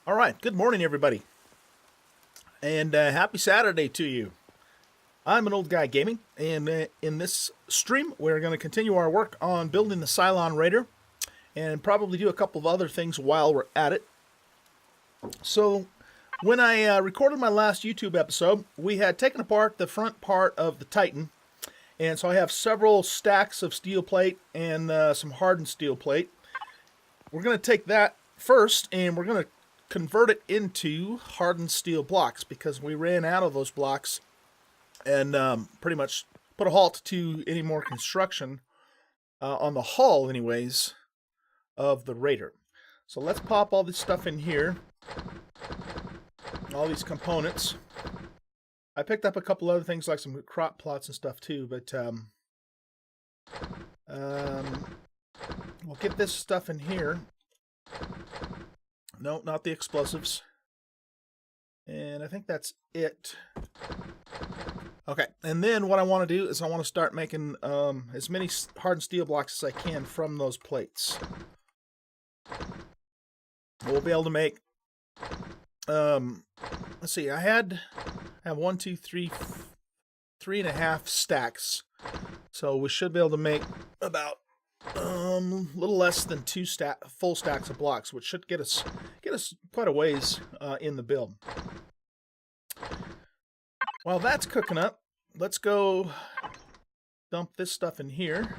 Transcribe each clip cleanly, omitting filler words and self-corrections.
All right, good morning, everybody, and happy Saturday to you. I'm an old guy gaming, and in this stream, we're going to continue our work on building the Cylon Raider, and probably do a couple of other things while we're at it. So, when I recorded my last YouTube episode, we had taken apart the front part of the Titan, and so I have several stacks of steel plate and some hardened steel plate. We're going to take that first, and we're going to convert it into hardened steel blocks because we ran out of those blocks and pretty much put a halt to any more construction on the hull anyways of the Raider. So let's pop all this stuff in here, all these components. I picked up a couple other things like some crop plots and stuff too, but we'll get this stuff in here. No, not the explosives. And I think that's it. Okay, and then what I want to do is I want to start making as many hardened steel blocks as I can from those plates. We'll be able to make, let's see, I have 1, 2, 3, 3.5 stacks. So we should be able to make about a little less than 2 full stacks of blocks, which should get us quite a ways in the build. While that's cooking up, let's go dump this stuff in here.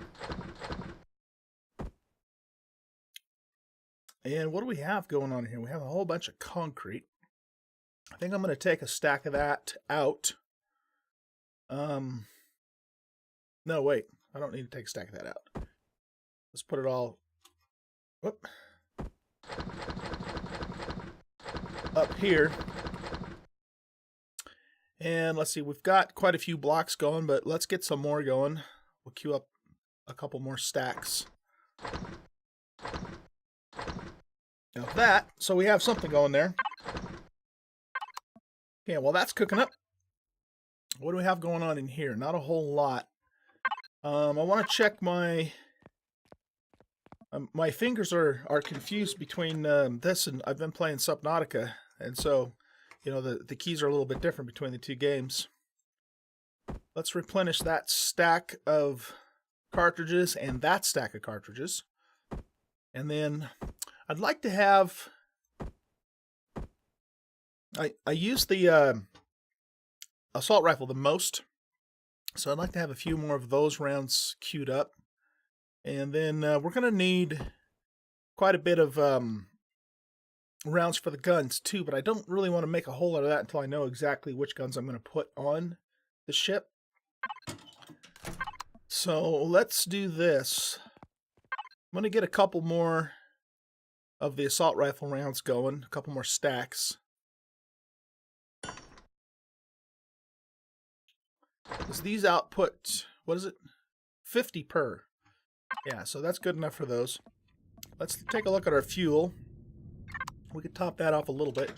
And what do we have going on here? We have a whole bunch of concrete. I think I'm going to take a stack of that out. No, wait. I don't need to take a stack of that out. Let's put it all up here. And let's see, we've got quite a few blocks going, but let's get some more going. We'll queue up a couple more stacks. Now that, so we have something going there. Okay, well that's cooking up. What do we have going on in here? Not a whole lot. I want to check my fingers are confused between this and I've been playing Subnautica, and so you know the keys are a little bit different between the two games. Let's replenish that stack of cartridges and that stack of cartridges, and then I'd like to have. I use the assault rifle the most, so I'd like to have a few more of those rounds queued up. And then we're going to need quite a bit of rounds for the guns too, but I don't really want to make a whole lot of that until I know exactly which guns I'm going to put on the ship. So let's do this. I'm going to get a couple more of the assault rifle rounds going, a couple more stacks. Because these output, what is it? 50 per. Yeah, so that's good enough for those. Let's take a look at our fuel. We could top that off a little bit.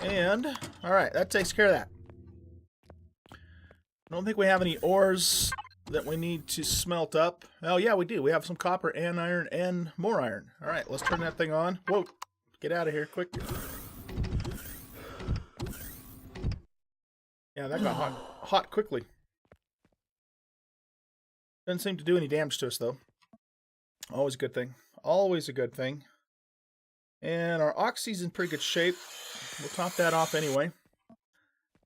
And, alright, that takes care of that. I don't think we have any ores that we need to smelt up. Oh, yeah, we do. We have some copper and iron and more iron. Alright, let's turn that thing on. Whoa, get out of here, quick. Yeah, that got hot quickly. Doesn't seem to do any damage to us, though. Always a good thing. Always a good thing. And our oxy's in pretty good shape. We'll top that off anyway.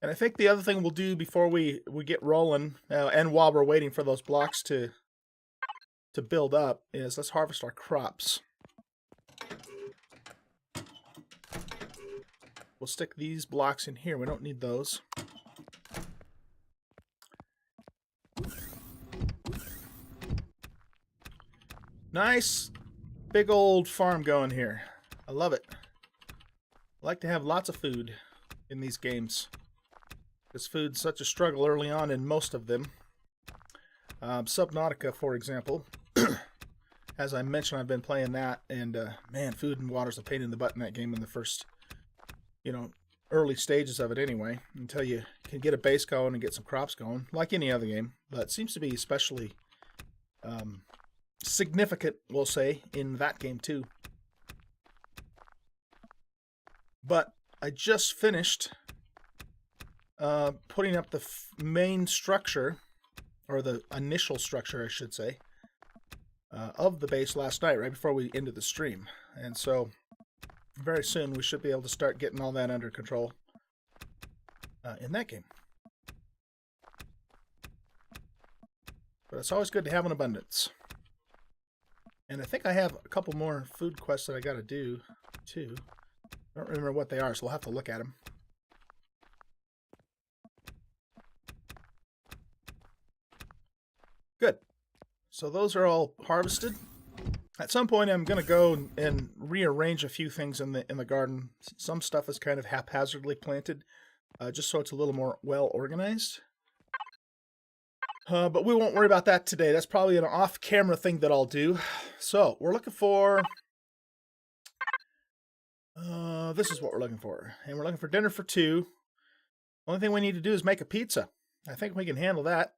And I think the other thing we'll do before we get rolling, and while we're waiting for those blocks to build up, is let's harvest our crops. We'll stick these blocks in here. We don't need those. Nice big old farm going here. I love it. I like to have lots of food in these games, because food's such a struggle early on in most of them. Subnautica, for example, as I mentioned, I've been playing that, and man, food and water's a pain in the butt in that game in the first, early stages of it anyway, until you can get a base going and get some crops going, like any other game. But it seems to be especially significant, we'll say, in that game too. But I just finished putting up the main structure, or the initial structure, I should say, of the base last night, right before we ended the stream. And so very soon we should be able to start getting all that under control in that game. But it's always good to have an abundance. And I think I have a couple more food quests that I got to do too. I don't remember what they are, so we'll have to look at them. Good. So those are all harvested. At some point, I'm going to go and rearrange a few things in the garden. Some stuff is kind of haphazardly planted, just so it's a little more well organized. But we won't worry about that today. That's probably an off-camera thing that I'll do. So we're looking for. This is what we're looking for, and we're looking for dinner for 2. Only thing we need to do is make a pizza. I think we can handle that.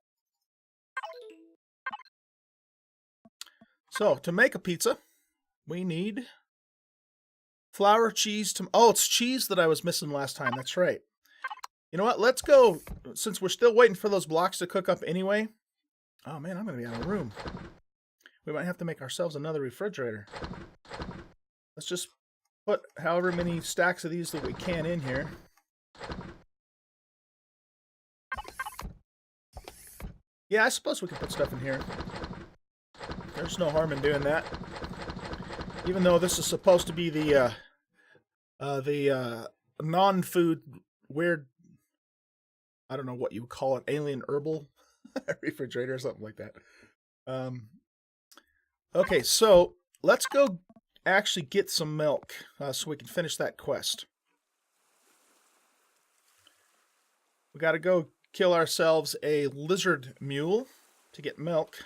So, to make a pizza, we need flour, cheese, oh, it's cheese that I was missing last time. That's right. You know what? Let's go, since we're still waiting for those blocks to cook up anyway. Oh, man, I'm going to be out of room. We might have to make ourselves another refrigerator. Let's just put however many stacks of these that we can in here. Yeah, I suppose we can put stuff in here. There's no harm in doing that. Even though this is supposed to be the non-food weird, I don't know what you would call it, alien herbal refrigerator or something like that. Okay, so let's go actually get some milk so we can finish that quest. We got to go kill ourselves a lizard mule to get milk.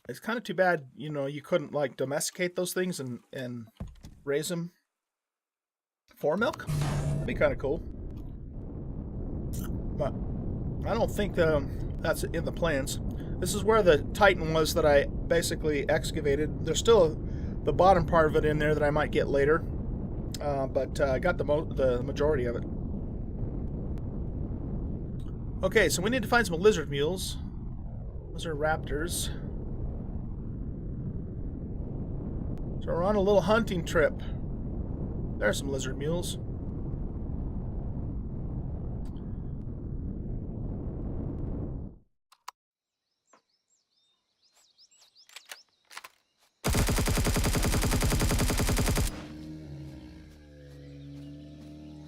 It's kind of too bad, you know, you couldn't like domesticate those things and raise them for milk. That'd be kind of cool. But I don't think that's in the plans. This is where the Titan was that I basically excavated. There's still the bottom part of it in there that I might get later. But I got the majority of it. Okay, so we need to find some lizard mules. Those are raptors. So we're on a little hunting trip. There are some lizard mules.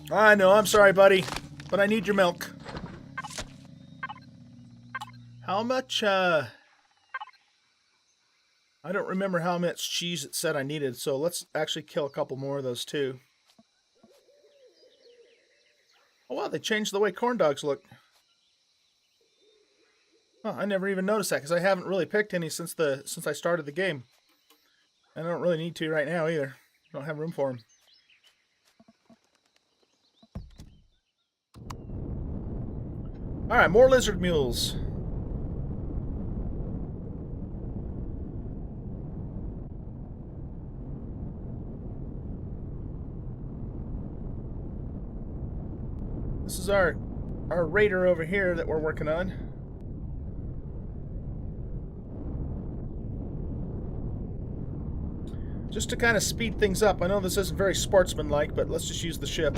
I know, I'm sorry, buddy, but I need your milk. How much, I don't remember how much cheese it said I needed, so let's actually kill a couple more of those too. Oh wow, they changed the way corn dogs look. Oh, I never even noticed that because I haven't really picked any since I started the game. I don't really need to right now either. Don't have room for them. All right, more lizard mules. This is our raider over here that we're working on. Just to kind of speed things up. I know this isn't very sportsmanlike, but let's just use the ship.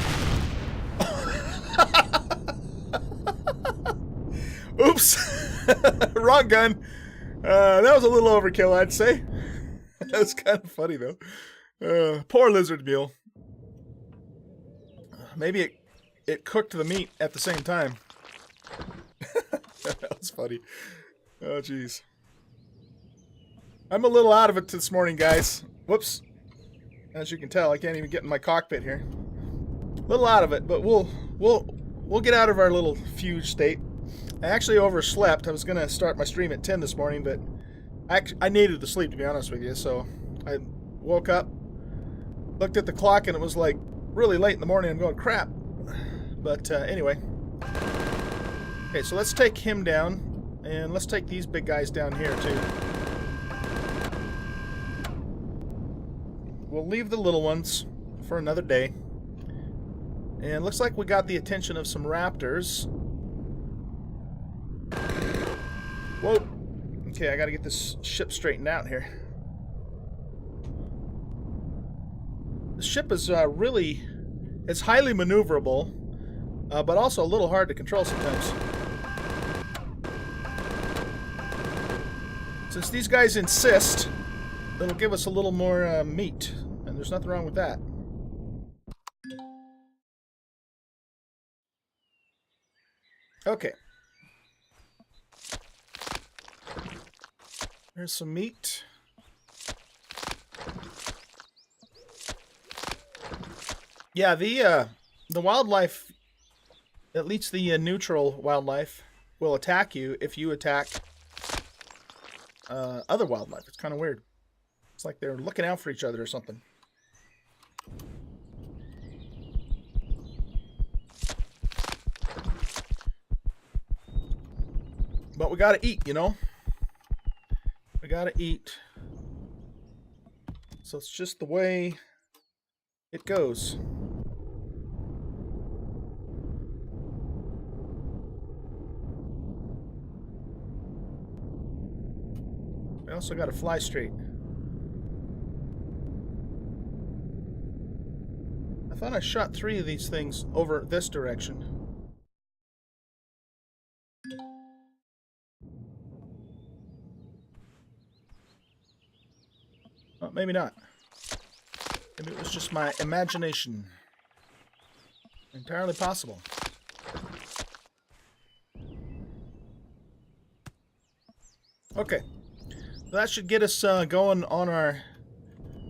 Oops! Wrong gun. That was a little overkill, I'd say. That was kind of funny, though. Poor lizard mule. Maybe it cooked the meat at the same time. That was funny. Oh, jeez. I'm a little out of it this morning, guys. Whoops. As you can tell, I can't even get in my cockpit here. A little out of it, but we'll get out of our little fugue state. I actually overslept. I was going to start my stream at 10 this morning, but I needed the sleep, to be honest with you. So I woke up, looked at the clock, and it was like really late in the morning. I'm going, crap. But anyway. Okay, so let's take him down. And let's take these big guys down here, too. We'll leave the little ones for another day. And looks like we got the attention of some raptors. Whoa. Okay, I gotta get this ship straightened out here. The ship is it's highly maneuverable, but also a little hard to control sometimes. Since these guys insist, it'll give us a little more meat, and there's nothing wrong with that. Okay. There's some meat. Yeah, the wildlife, at least the neutral wildlife, will attack you if you attack other wildlife. It's kind of weird. It's like they're looking out for each other or something. But we gotta eat, you know? We gotta eat. So it's just the way it goes. We also gotta fly straight. I thought I shot 3 of these things over this direction. Well, maybe not. Maybe it was just my imagination. Entirely possible. Okay. That should get us going on our...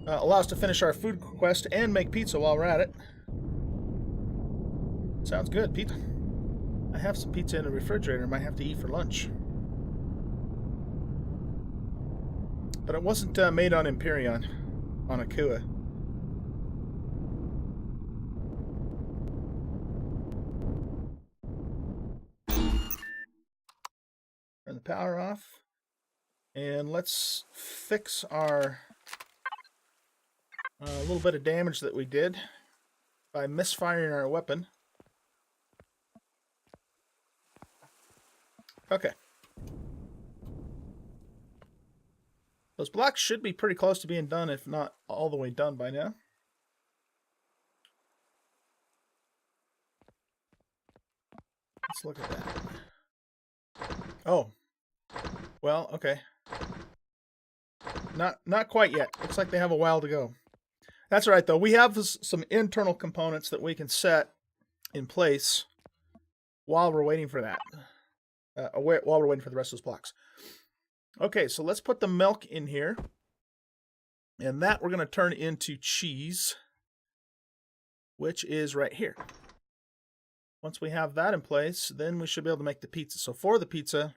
allow us to finish our food quest and make pizza while we're at it. Sounds good, pizza. I have some pizza in the refrigerator. Might have to eat for lunch. But it wasn't made on Empyrion, on Akua. Turn the power off. And let's fix our little bit of damage that we did by misfiring our weapon. Okay. Those blocks should be pretty close to being done, if not all the way done by now. Let's look at that. Oh. Well, okay. Not quite yet. Looks like they have a while to go. That's all right, though. We have some internal components that we can set in place while we're waiting for that. While we're waiting for the rest of those blocks. Okay, so let's put the milk in here. And that we're going to turn into cheese, which is right here. Once we have that in place, then we should be able to make the pizza. So for the pizza,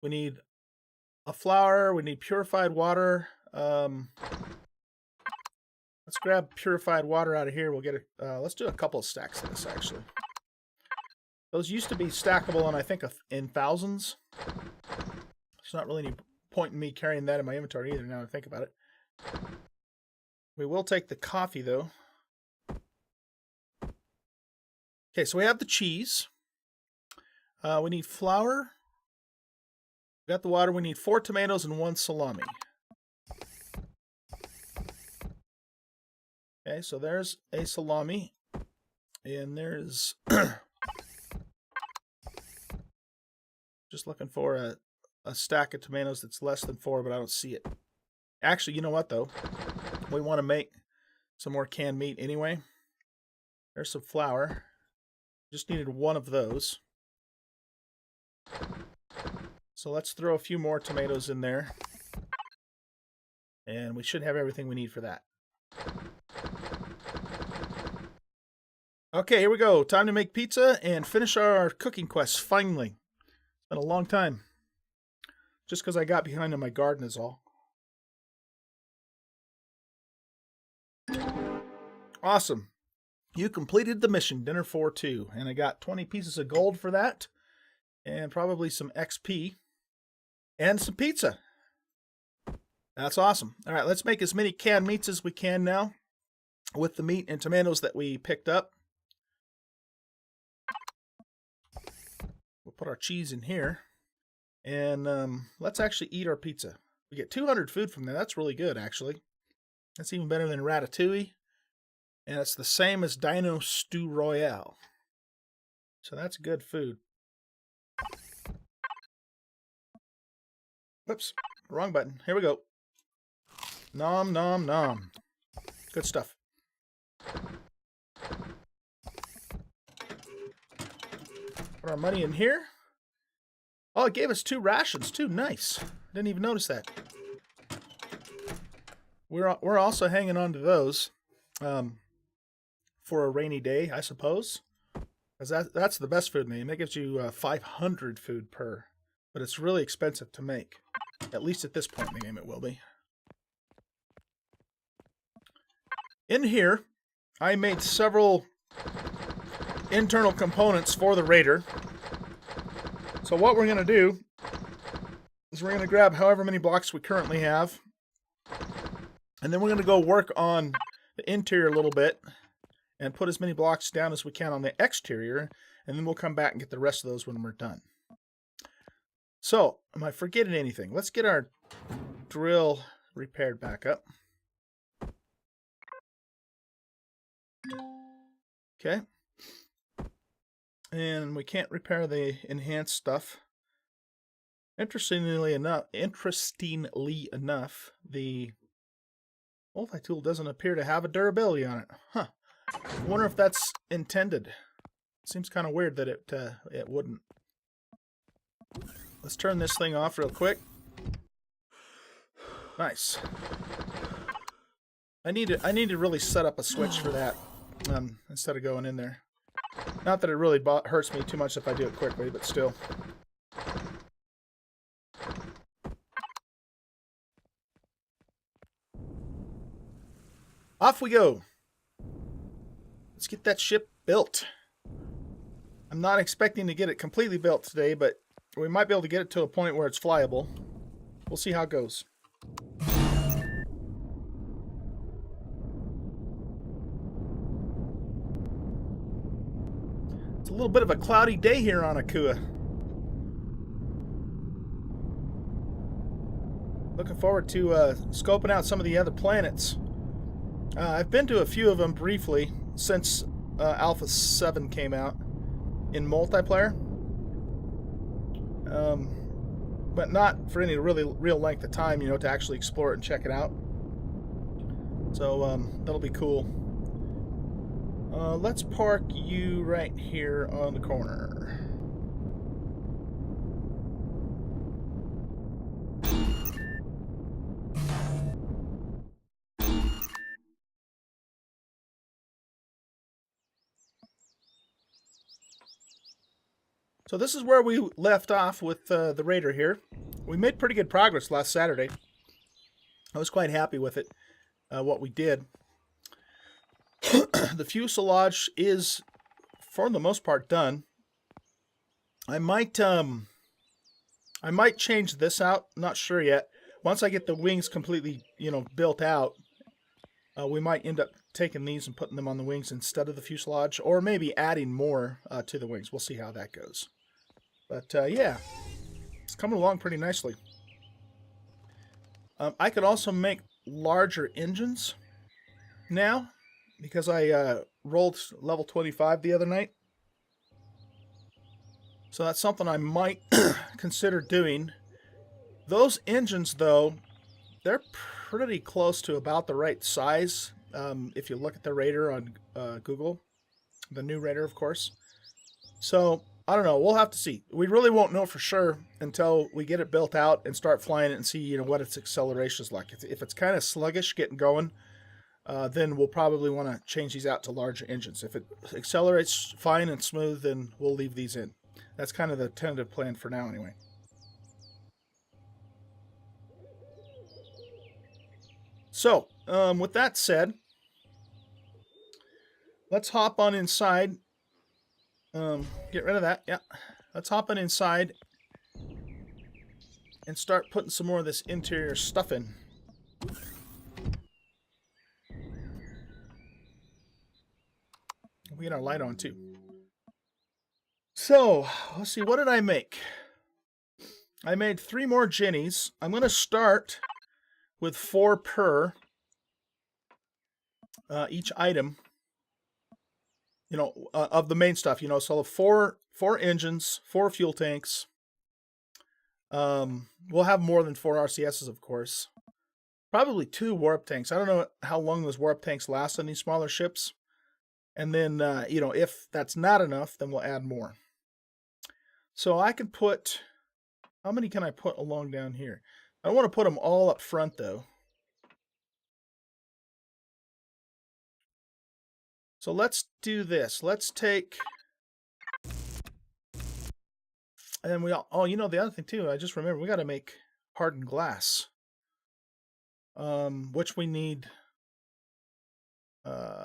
we need a flour, we need purified water. Let's grab purified water out of here. We'll get it. Let's do a couple of stacks of this, actually. Those used to be stackable on, I think, in thousands. There's not really any point in me carrying that in my inventory either, now that I think about it. We will take the coffee, though. Okay, so we have the cheese. We need flour. We got the water. We need 4 tomatoes and 1 salami. Okay, so there's a salami. And there's... just looking for a stack of tomatoes that's less than 4, but I don't see it. Actually, you know what, though? We want to make some more canned meat anyway. There's some flour. Just needed 1 of those. So let's throw a few more tomatoes in there. And we should have everything we need for that. Okay, here we go. Time to make pizza and finish our cooking quest, finally. It's been a long time. Just because I got behind in my garden is all. Awesome. You completed the mission, dinner for 2, and I got 20 pieces of gold for that, and probably some XP, and some pizza. That's awesome. All right, let's make as many canned meats as we can now with the meat and tomatoes that we picked up. We'll put our cheese in here, and let's actually eat our pizza. We get 200 food from there. That's really good, actually. That's even better than Ratatouille. And it's the same as Dino Stew Royale. So that's good food. Whoops, wrong button. Here we go. Nom, nom, nom. Good stuff. Put our money in here. Oh, it gave us 2 rations too. Nice. Didn't even notice that. We're also hanging on to those for a rainy day, I suppose. Because that's the best food name. It gives you 500 food per. But it's really expensive to make. At least at this point in the game it will be. In here, I made several internal components for the Raider. So what we're going to do is we're going to grab however many blocks we currently have. And then we're going to go work on the interior a little bit and put as many blocks down as we can on the exterior. And then we'll come back and get the rest of those when we're done. So, am I forgetting anything? Let's get our drill repaired back up. Okay. And we can't repair the enhanced stuff. Interestingly enough, the multi-tool doesn't appear to have a durability on it. Huh. I wonder if that's intended. Seems kind of weird that it wouldn't. Let's turn this thing off real quick. Nice. I need to really set up a switch for that instead of going in there. Not that it really hurts me too much if I do it quickly, but still. Off we go. Let's get that ship built. I'm not expecting to get it completely built today, but we might be able to get it to a point where it's flyable. We'll see how it goes. It's a little bit of a cloudy day here on Akua. Looking forward to scoping out some of the other planets. I've been to a few of them briefly since Alpha 7 came out in multiplayer. But not for any real length of time, you know, to actually explore it and check it out. So that'll be cool. Let's park you right here on the corner. So this is where we left off with the Raider here. We made pretty good progress last Saturday. I was quite happy with it, what we did. The fuselage is, for the most part, done. I might change this out. Not sure yet. Once I get the wings completely, built out, we might end up taking these and putting them on the wings instead of the fuselage, or maybe adding more to the wings. We'll see how that goes. But yeah, it's coming along pretty nicely. I could also make larger engines now, because I rolled level 25 the other night. So that's something I might consider doing. Those engines, though, they're pretty close to about the right size. If you look at the Raider on Google, the new Raider, of course. So I don't know. We'll have to see. We really won't know for sure until we get it built out and start flying it and see, what its acceleration is like. If it's kind of sluggish getting going, then we'll probably want to change these out to larger engines. If it accelerates fine and smooth, then we'll leave these in. That's kind of the tentative plan for now, anyway. So, with that said, let's hop on inside. Get rid of that. Yeah. Let's hop on inside and start putting some more of this interior stuff in. We get our light on too. So, let's see, what did I make? I made 3 more Jennies. I'm going to start with 4 per each item, you know, of the main stuff, you know, so 4 engines, 4 fuel tanks. We'll have more than 4 RCSs, of course. Probably 2 warp tanks. I don't know how long those warp tanks last on these smaller ships. And then, you know, if that's not enough, then we'll add more. So I can put, how many can I put along down here? I don't want to put them all up front, though. So let's do this. Let's take, and we all, oh, you know, the other thing, too, I just remember, we got to make hardened glass. Which we need, Sathium?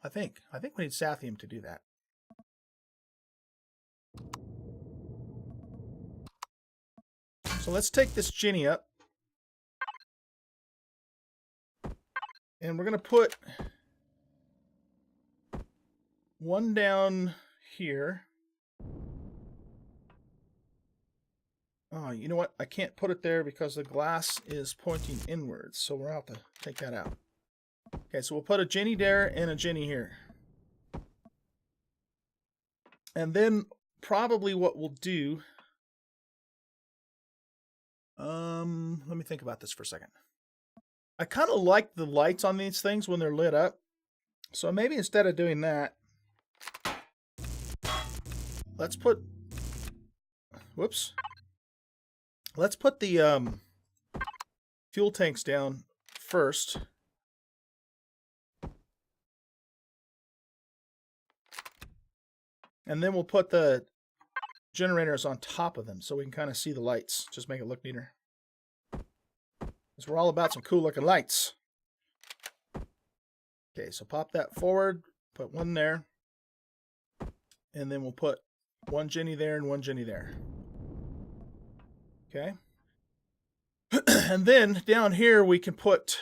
I think we need Sathium to do that. So let's take this Ginny up. And we're going to put one down here. Oh, you know what? I can't put it there because the glass is pointing inwards. So we'll have to take that out. Okay, so we'll put a Ginny there and a Ginny here. And then probably what we'll do... let me think about this for a second. I kind of like the lights on these things when they're lit up. So maybe instead of doing that, let's put... Whoops. Let's put the fuel tanks down first. And then we'll put the generators on top of them so we can kind of see the lights. Just make it look neater. Because we're all about some cool looking lights. Okay, so pop that forward, put one there. And then we'll put one Ginny there and one Ginny there. Okay. And then down here we can put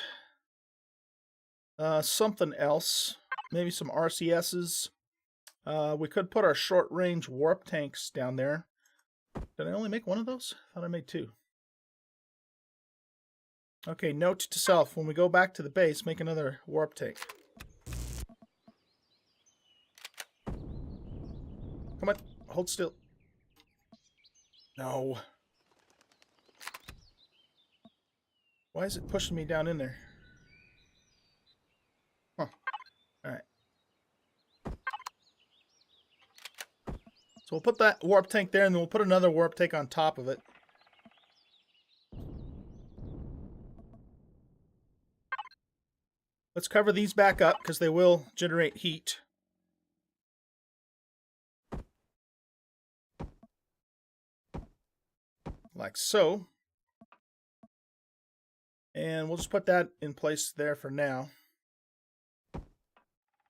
something else. Maybe some RCSs. We could put our short-range warp tanks down there. Did I only make one of those? I thought I made 2. Okay, note to self. When we go back to the base, make another warp tank. Come on, hold still. No. Why is it pushing me down in there? Huh. Alright. So we'll put that warp tank there, and then we'll put another warp tank on top of it. Let's cover these back up, because they will generate heat. Like so. And we'll just put that in place there for now.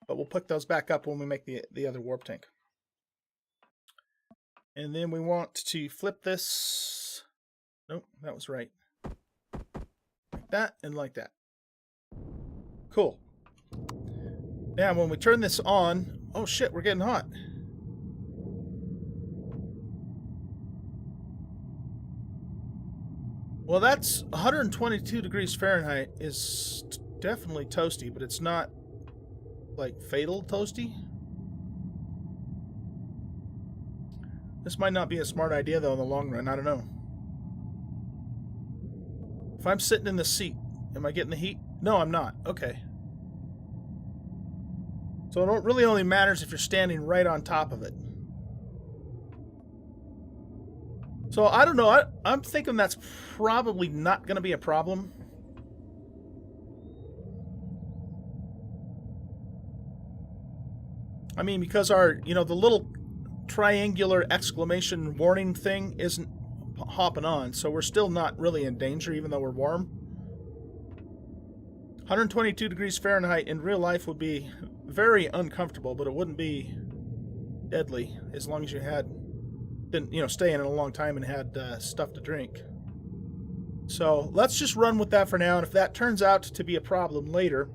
But we'll put those back up when we make the other warp tank. And then we want to flip this. Nope, that was right. Like that and like that. Cool. Now when we turn this on, oh shit, we're getting hot. Well, that's 122 degrees Fahrenheit is definitely toasty, but it's not like fatal toasty. This might not be a smart idea though in the long run, I don't know. If I'm sitting in the seat, am I getting the heat? No, I'm not. Okay. So it really only matters if you're standing right on top of it. So I don't know. I'm thinking that's probably not going to be a problem. I mean, because our, you know, the little triangular exclamation warning thing isn't hopping on, so we're still not really in danger even though we're warm. 122 degrees Fahrenheit in real life would be very uncomfortable, but it wouldn't be deadly as long as you didn't stay in it a long time and had stuff to drink. So let's just run with that for now, and if that turns out to be a problem later,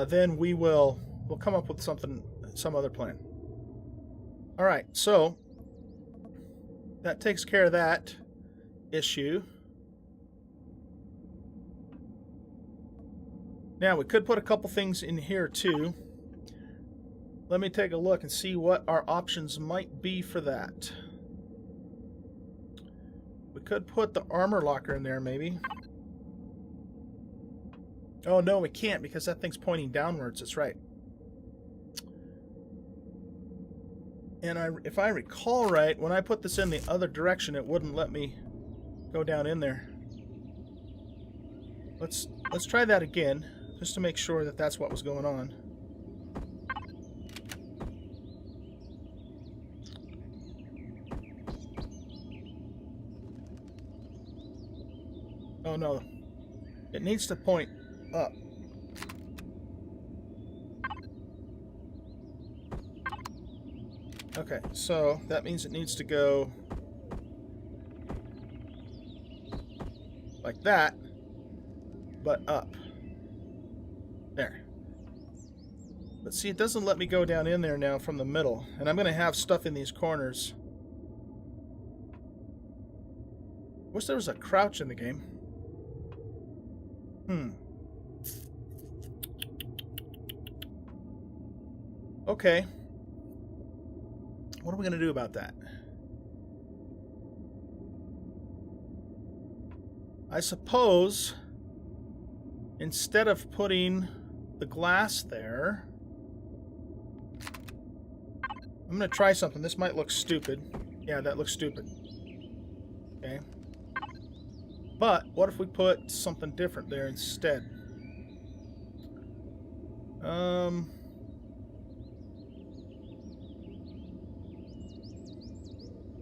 then we'll come up with some other plan. All right, so that takes care of that issue. Now we could put a couple things in here too. Let me take a look and see what our options might be for that. We could put the armor locker in there, maybe. Oh, no, we can't because that thing's pointing downwards. That's right. And if I recall right, when I put this in the other direction, it wouldn't let me go down in there. Let's try that again, just to make sure that that's what was going on. Oh no, it needs to point up. Okay, so that means it needs to go like that, but up. There. But see, it doesn't let me go down in there now from the middle, and I'm going to have stuff in these corners. Wish there was a crouch in the game. Okay. What are we going to do about that? I suppose instead of putting the glass there, I'm going to try something. This might look stupid. Yeah, that looks stupid. Okay. But what if we put something different there instead?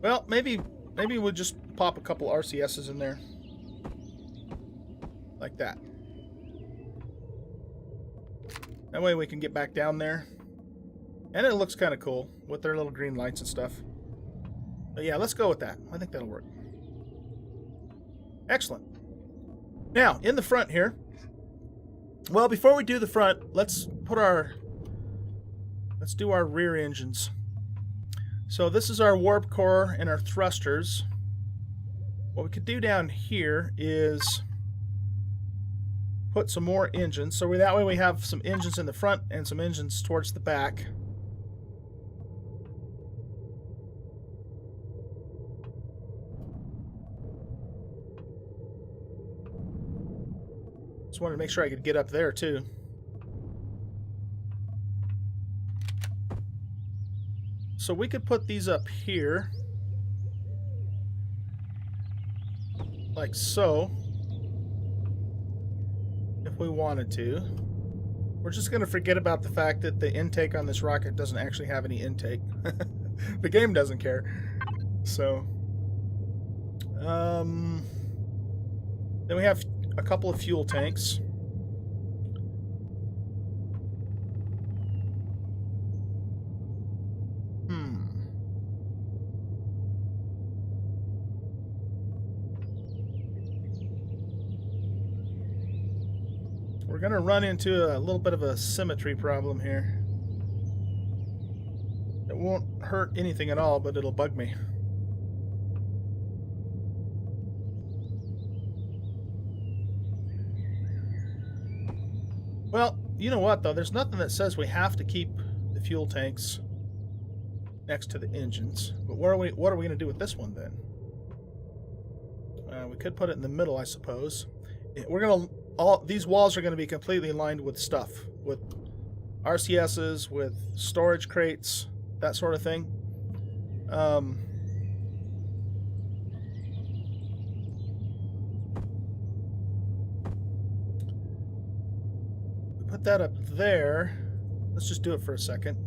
Well, maybe we'll just pop a couple RCSs in there. Like that. That way we can get back down there. And it looks kind of cool with their little green lights and stuff. But yeah, let's go with that. I think that'll work. Excellent. Now, in the front here. Well, before we do the front, let's do our rear engines. So this is our warp core and our thrusters. What we could do down here is put some more engines. So that way we have some engines in the front and some engines towards the back. Just wanted to make sure I could get up there too. So we could put these up here, like so, if we wanted to. We're just going to forget about the fact that the intake on this rocket doesn't actually have any intake. The game doesn't care. So, then we have a couple of fuel tanks. We're going to run into a little bit of a symmetry problem here. It won't hurt anything at all, but it'll bug me. Well, you know what, though? There's nothing that says we have to keep the fuel tanks next to the engines. But what are we going to do with this one, then? We could put it in the middle, I suppose. We're going to... these walls are going to be completely lined with stuff. With RCSs, with storage crates, that sort of thing. Put that up there. Let's just do it for a second.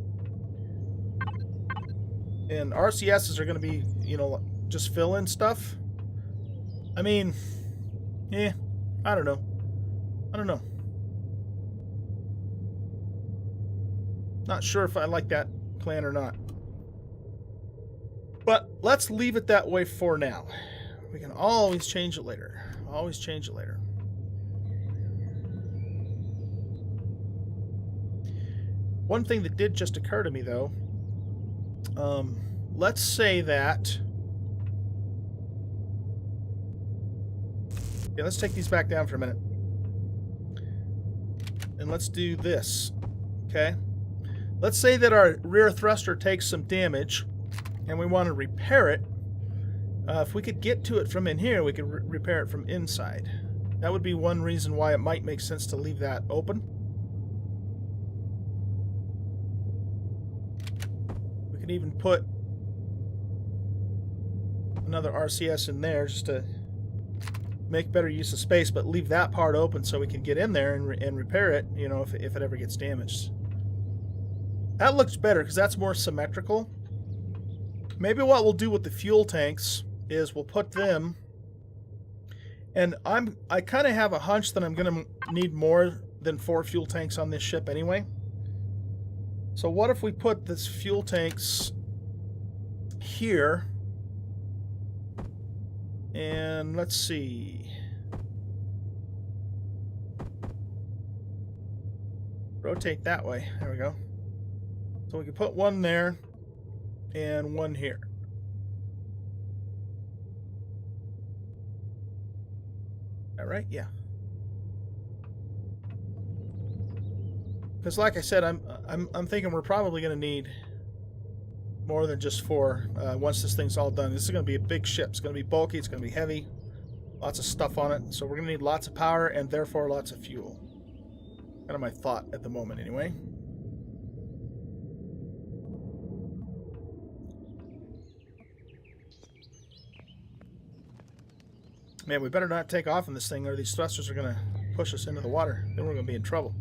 And RCSs are going to be, just fill in stuff. I mean, I don't know. Not sure if I like that plan or not. But let's leave it that way for now. We can always change it later. Always change it later. One thing that did just occur to me, though, let's say that... Yeah, let's take these back down for a minute. And let's do this, okay? Let's say that our rear thruster takes some damage, and we want to repair it. If we could get to it from in here, we could repair it from inside. That would be one reason why it might make sense to leave that open. We could even put another RCS in there just to make better use of space, but leave that part open so we can get in there and repair it, you know, if it ever gets damaged. That looks better because that's more symmetrical. Maybe what we'll do with the fuel tanks is we'll put them, and I kind of have a hunch that I'm going to need more than 4 fuel tanks on this ship anyway. So what if we put this fuel tanks here, and let's see. Rotate that way. There we go. So we can put one there and one here. All right, yeah. Because like I said, I'm thinking we're probably going to need more than just 4 once this thing's all done. This is going to be a big ship. It's going to be bulky. It's going to be heavy. Lots of stuff on it. So we're going to need lots of power and therefore lots of fuel. Kind of my thought at the moment, anyway. Man, we better not take off in this thing or these thrusters are going to push us into the water. Then we're going to be in trouble.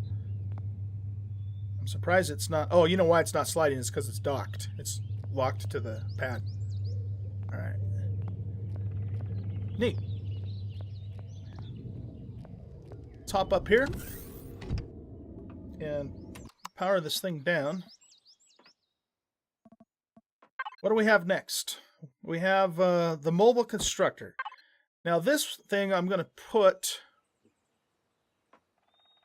I'm surprised it's not... Oh, you know why it's not sliding? It's because it's docked. It's locked to the pad. Alright. Neat. Let's hop up here and power this thing down. What do we have next? We have the mobile constructor. Now this thing I'm going to put...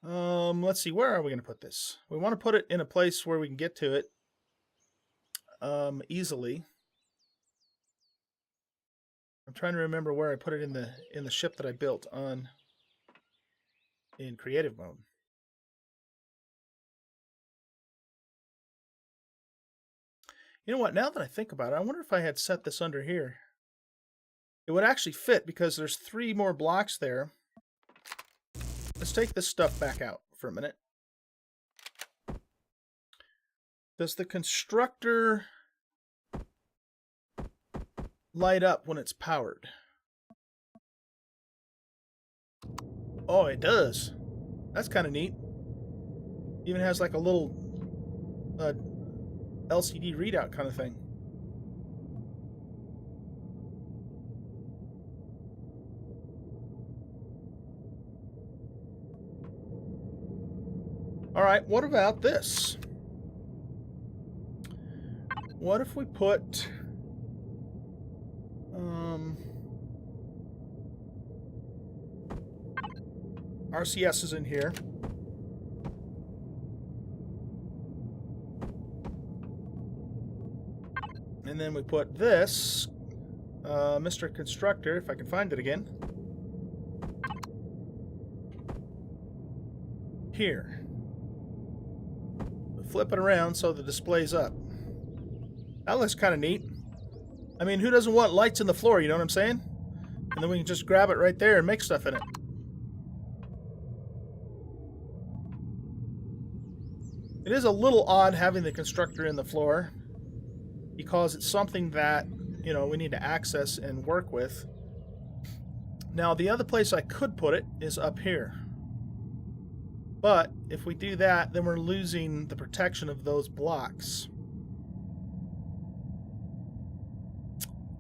let's see, where are we going to put this? We want to put it in a place where we can get to it easily. I'm trying to remember where I put it in the ship that I built in creative mode. You know what, now that I think about it, I wonder if I had set this under here. It would actually fit because there's 3 more blocks there. Let's take this stuff back out for a minute. Does the constructor light up when it's powered? Oh, it does. That's kind of neat. Even has like a little LCD readout kind of thing. All right, what about this? What if we put RCSs in here? And then we put this, Mr. Constructor, if I can find it again, here. Flip it around so the display's up. That looks kind of neat. I mean, who doesn't want lights in the floor, you know what I'm saying? And then we can just grab it right there and make stuff in it. It is a little odd having the constructor in the floor because it's something that, you know, we need to access and work with. Now, the other place I could put it is up here. But if we do that, then we're losing the protection of those blocks.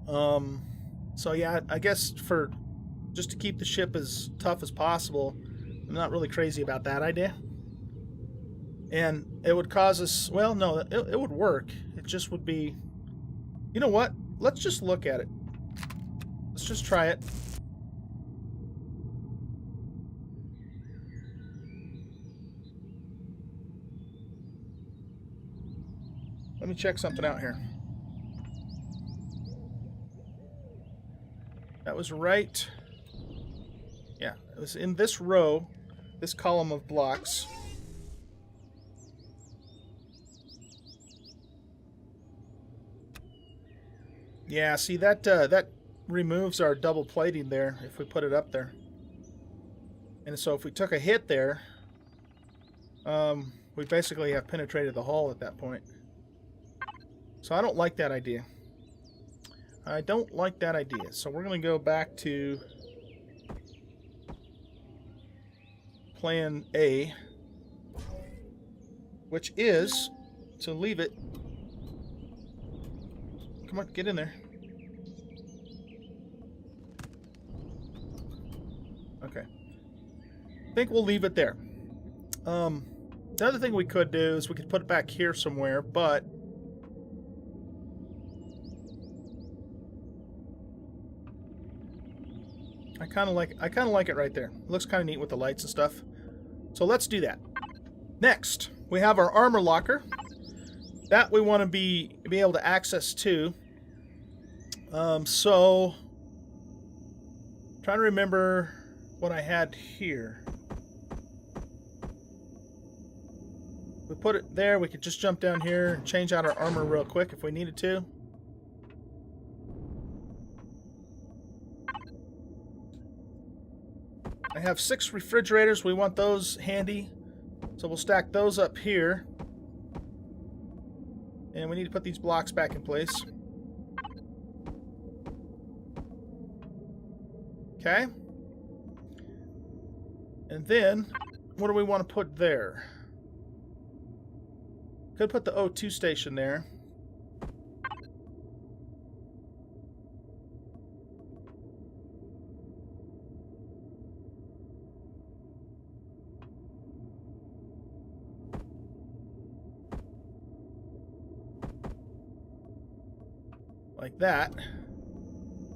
So yeah, I guess just to keep the ship as tough as possible, I'm not really crazy about that idea. And it would cause us, well, no, it would work. It just would be, you know what? Let's just look at it. Let's just try it. Let me check something out here. That was right. Yeah, it was in this row, this column of blocks. Yeah, see that that removes our double plating there if we put it up there. And so if we took a hit there, we basically have penetrated the hull at that point. So I don't like that idea. I don't like that idea. So we're going to go back to plan A, which is to leave it. Come on, get in there. Okay. I think we'll leave it there. The other thing we could do is we could put it back here somewhere, but I kind of like it right there. It looks kind of neat with the lights and stuff. So let's do that. Next, we have our armor locker. That we want to be able to access too. So trying to remember what I had here. We put it there. We could just jump down here and change out our armor real quick if we needed to. I have 6 refrigerators. We want those handy. So we'll stack those up here. And we need to put these blocks back in place. Okay. And then, what do we want to put there? Could put the O2 station there. Like that.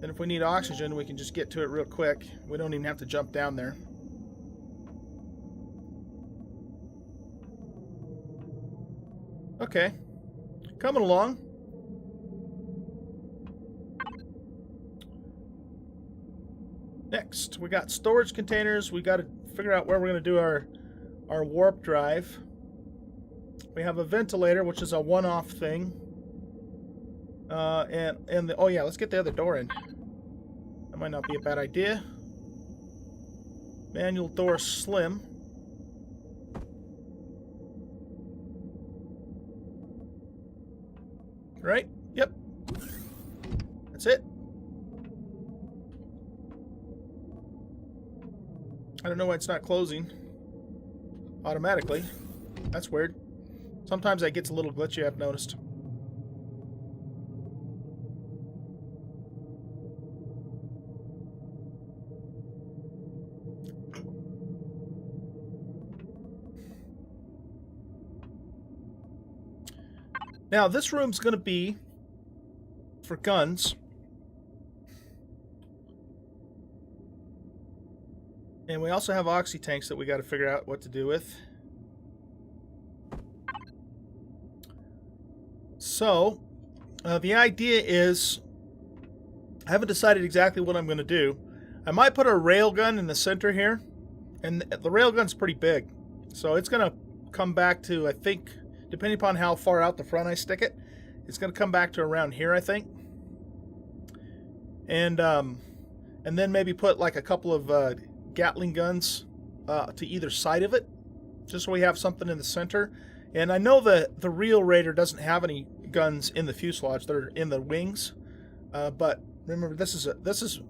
Then if we need oxygen, we can just get to it real quick. We don't even have to jump down there. Okay. Coming along. Next, we got storage containers. We got to figure out where we're going to do our warp drive. We have a ventilator, which is a one-off thing. Oh yeah, let's get the other door in. That might not be a bad idea. Manual door slim. Right? Yep. That's it. I don't know why it's not closing automatically. That's weird. Sometimes that gets a little glitchy, I've noticed. Now, this room's going to be for guns. And we also have oxy tanks that we got to figure out what to do with. So, the idea is, I haven't decided exactly what I'm going to do. I might put a railgun in the center here. And the railgun's pretty big. So it's going to come back to, I think, depending upon how far out the front I stick it, it's going to come back to around here, I think. And then maybe put like a couple of Gatling guns to either side of it, just so we have something in the center. And I know that the real Raider doesn't have any guns in the fuselage; they're in the wings. But remember, this is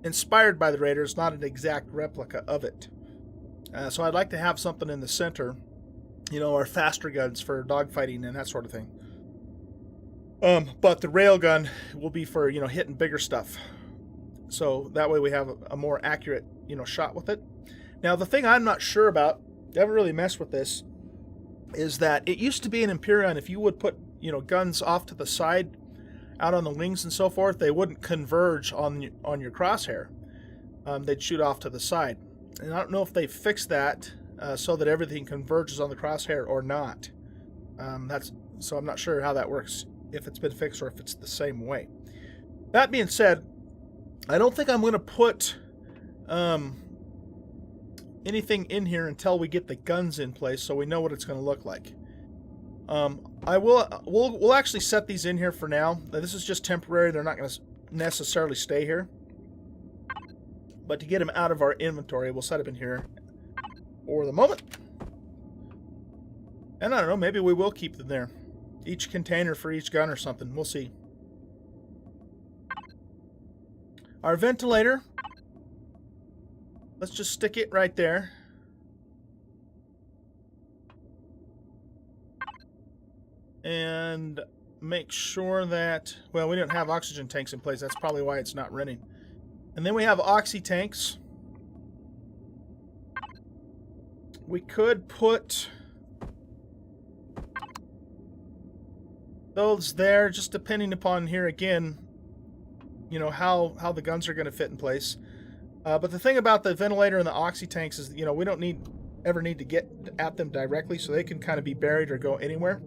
inspired by the Raider. It's not an exact replica of it. So I'd like to have something in the center. You know, our faster guns for dogfighting and that sort of thing. But the railgun will be for, you know, hitting bigger stuff. So that way we have a more accurate, you know, shot with it. Now, the thing I'm not sure about, I haven't really messed with this, is that it used to be in Empyrion, if you would put, guns off to the side, out on the wings and so forth, they wouldn't converge on your crosshair. They'd shoot off to the side. And I don't know if they fixed that so that everything converges on the crosshair or not. So I'm not sure how that works, if it's been fixed or if it's the same way. That being said, I don't think I'm going to put anything in here until we get the guns in place, so we know what it's going to look like. We'll actually set these in here for now. This is just temporary. They're not going to necessarily stay here. But to get them out of our inventory, we'll set them in here for the moment. And I don't know, maybe we will keep them there. Each container for each gun or something. We'll see. Our ventilator, let's just stick it right there. And make sure that, well, we don't have oxygen tanks in place. That's probably why it's not running. And then we have oxy tanks. We could put those there, just depending upon here again, how the guns are going to fit in place. But the thing about the ventilator and the oxy tanks is, we don't ever need to get at them directly, so they can kind of be buried or go anywhere.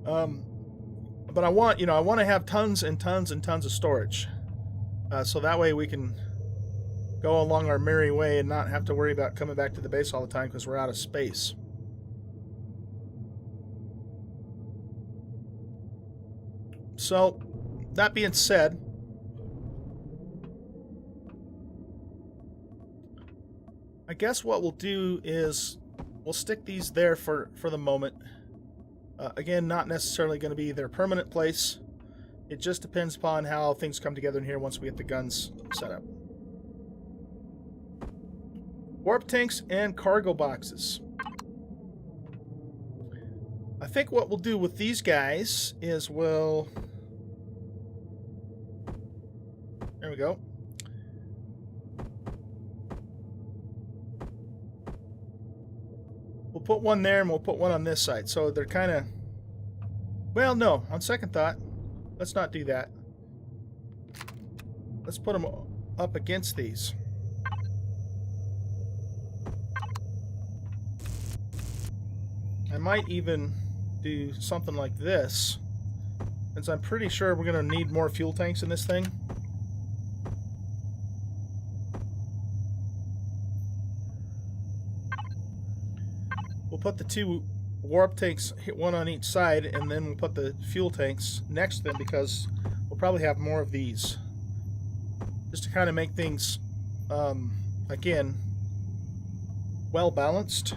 But I want to have tons and tons and tons of storage, so that way we can go along our merry way and not have to worry about coming back to the base all the time because we're out of space. So, that being said, I guess what we'll do is we'll stick these there for the moment. Again, not necessarily going to be their permanent place. It just depends upon how things come together in here once we get the guns set up. Warp tanks and cargo boxes. I think what we'll do with these guys is there we go. We'll put one there and we'll put one on this side. So they're kind of... Well, no. On second thought, let's not do that. Let's put them up against these. I might even do something like this, since I'm pretty sure we're going to need more fuel tanks in this thing. We'll put the two warp tanks, one on each side, and then we'll put the fuel tanks next to them because we'll probably have more of these. Just to kind of make things, again, well balanced.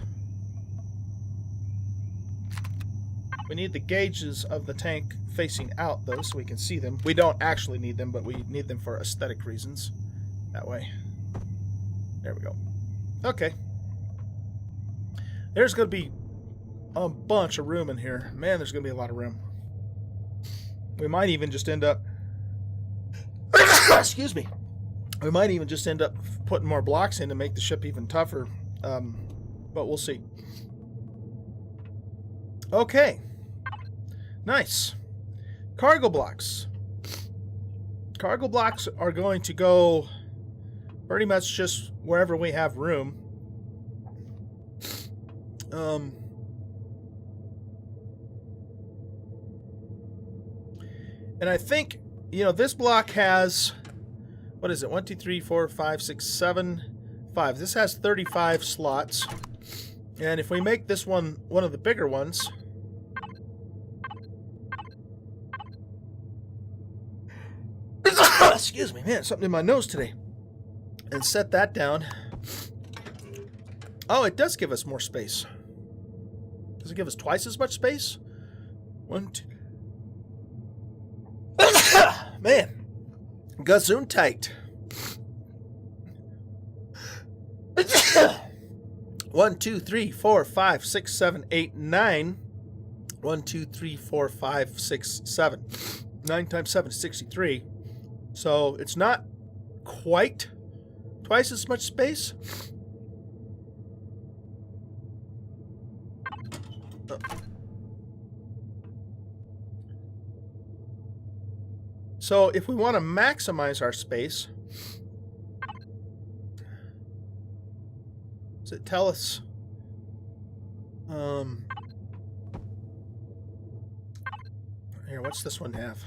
We need the gauges of the tank facing out, though, so we can see them. We don't actually need them, but we need them for aesthetic reasons. That way. There we go. Okay. There's going to be a bunch of room in here. Man, there's going to be a lot of room. We might even just end up... Excuse me. We might even just end up putting more blocks in to make the ship even tougher. But we'll see. Okay. Nice. Cargo blocks. Cargo blocks are going to go pretty much just wherever we have room. And I think, this block has, what is it? 1, 2, 3, 4, 5, 6, 7, 5. This has 35 slots. And if we make this one of the bigger ones, excuse me, man, something in my nose today, and set that down. Oh, it does give us more space. Does it give us twice as much space? 1, 2. Man, gazoon tight. 1, 2, 3, 4, 5, 6, 7, 8, 9. 1, 2, 3, 4, 5, 6, 7. 9 times 7 is 63. So it's not quite twice as much space. So if we want to maximize our space, does it tell us? Here, what's this one have?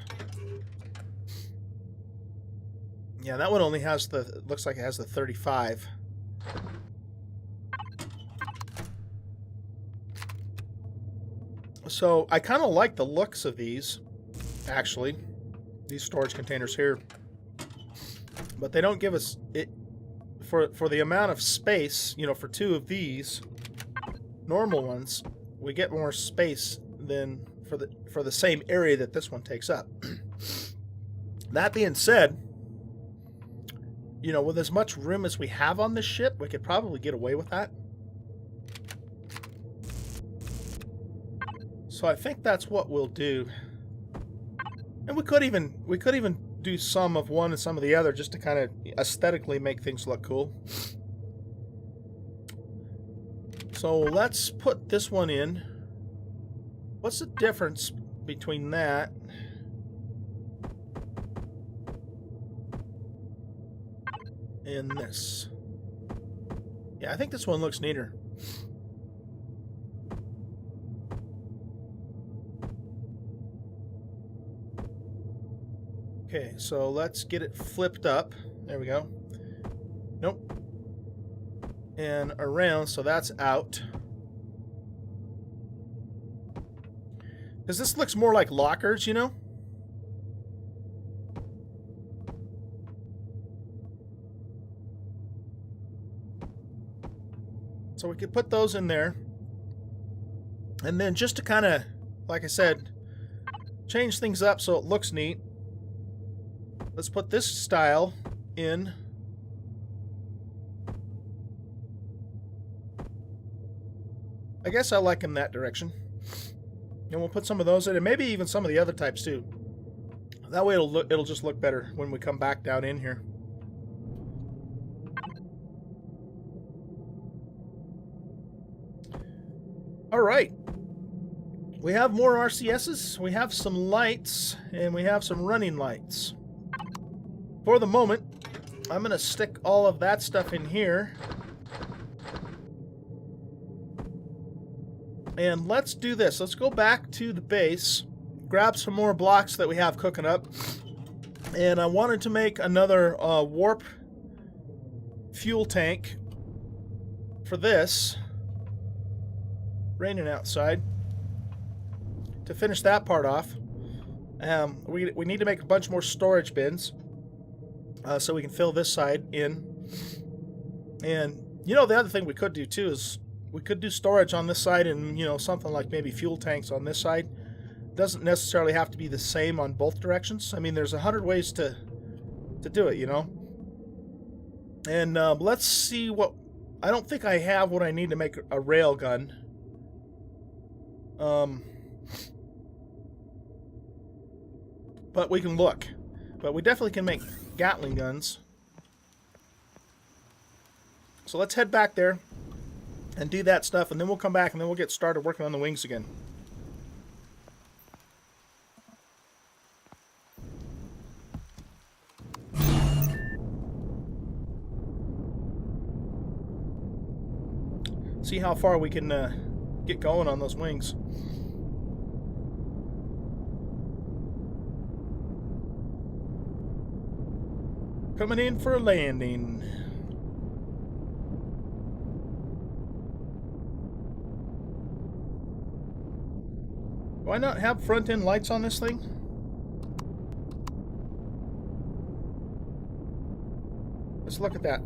Yeah, that one only has the, looks like it has the 35. So I kind of like the looks of these, actually, these storage containers here. But they don't give us it for the amount of space, you know, for two of these normal ones, we get more space than for the same area that this one takes up. That being said, you know, with as much room as we have on this ship, we could probably get away with that. So I think that's what we'll do. And we could even do some of one and some of the other just to kind of aesthetically make things look cool. So let's put this one in. What's the difference between that and this? Yeah, I think this one looks neater. Okay, so let's get it flipped up. There we go. Nope. And around, so that's out. Because this looks more like lockers, you know? So we could put those in there. And then just to kind of, like I said, change things up so it looks neat, let's put this style in. I guess I like them that direction. And we'll put some of those in, and maybe even some of the other types too. That way it'll just look better when we come back down in here. All right. We have more RCSs, we have some lights, and we have some running lights. For the moment, I'm going to stick all of that stuff in here. And let's do this. Let's go back to the base, grab some more blocks that we have cooking up. And I wanted to make another warp fuel tank for this. Raining outside. To finish that part off, we need to make a bunch more storage bins so we can fill this side in. And, you know, the other thing we could do too is we could do storage on this side and, you know, something like maybe fuel tanks on this side. Doesn't necessarily have to be the same on both directions. I mean, there's 100 ways to do it, you know. And let's see what... I don't think I have what I need to make a rail gun. But we can look. But we definitely can make Gatling guns. So let's head back there and do that stuff, and then we'll come back and then we'll get started working on the wings again. See how far we can get going on those wings. Coming in for a landing. Do I not have front end lights on this thing? Let's look at that.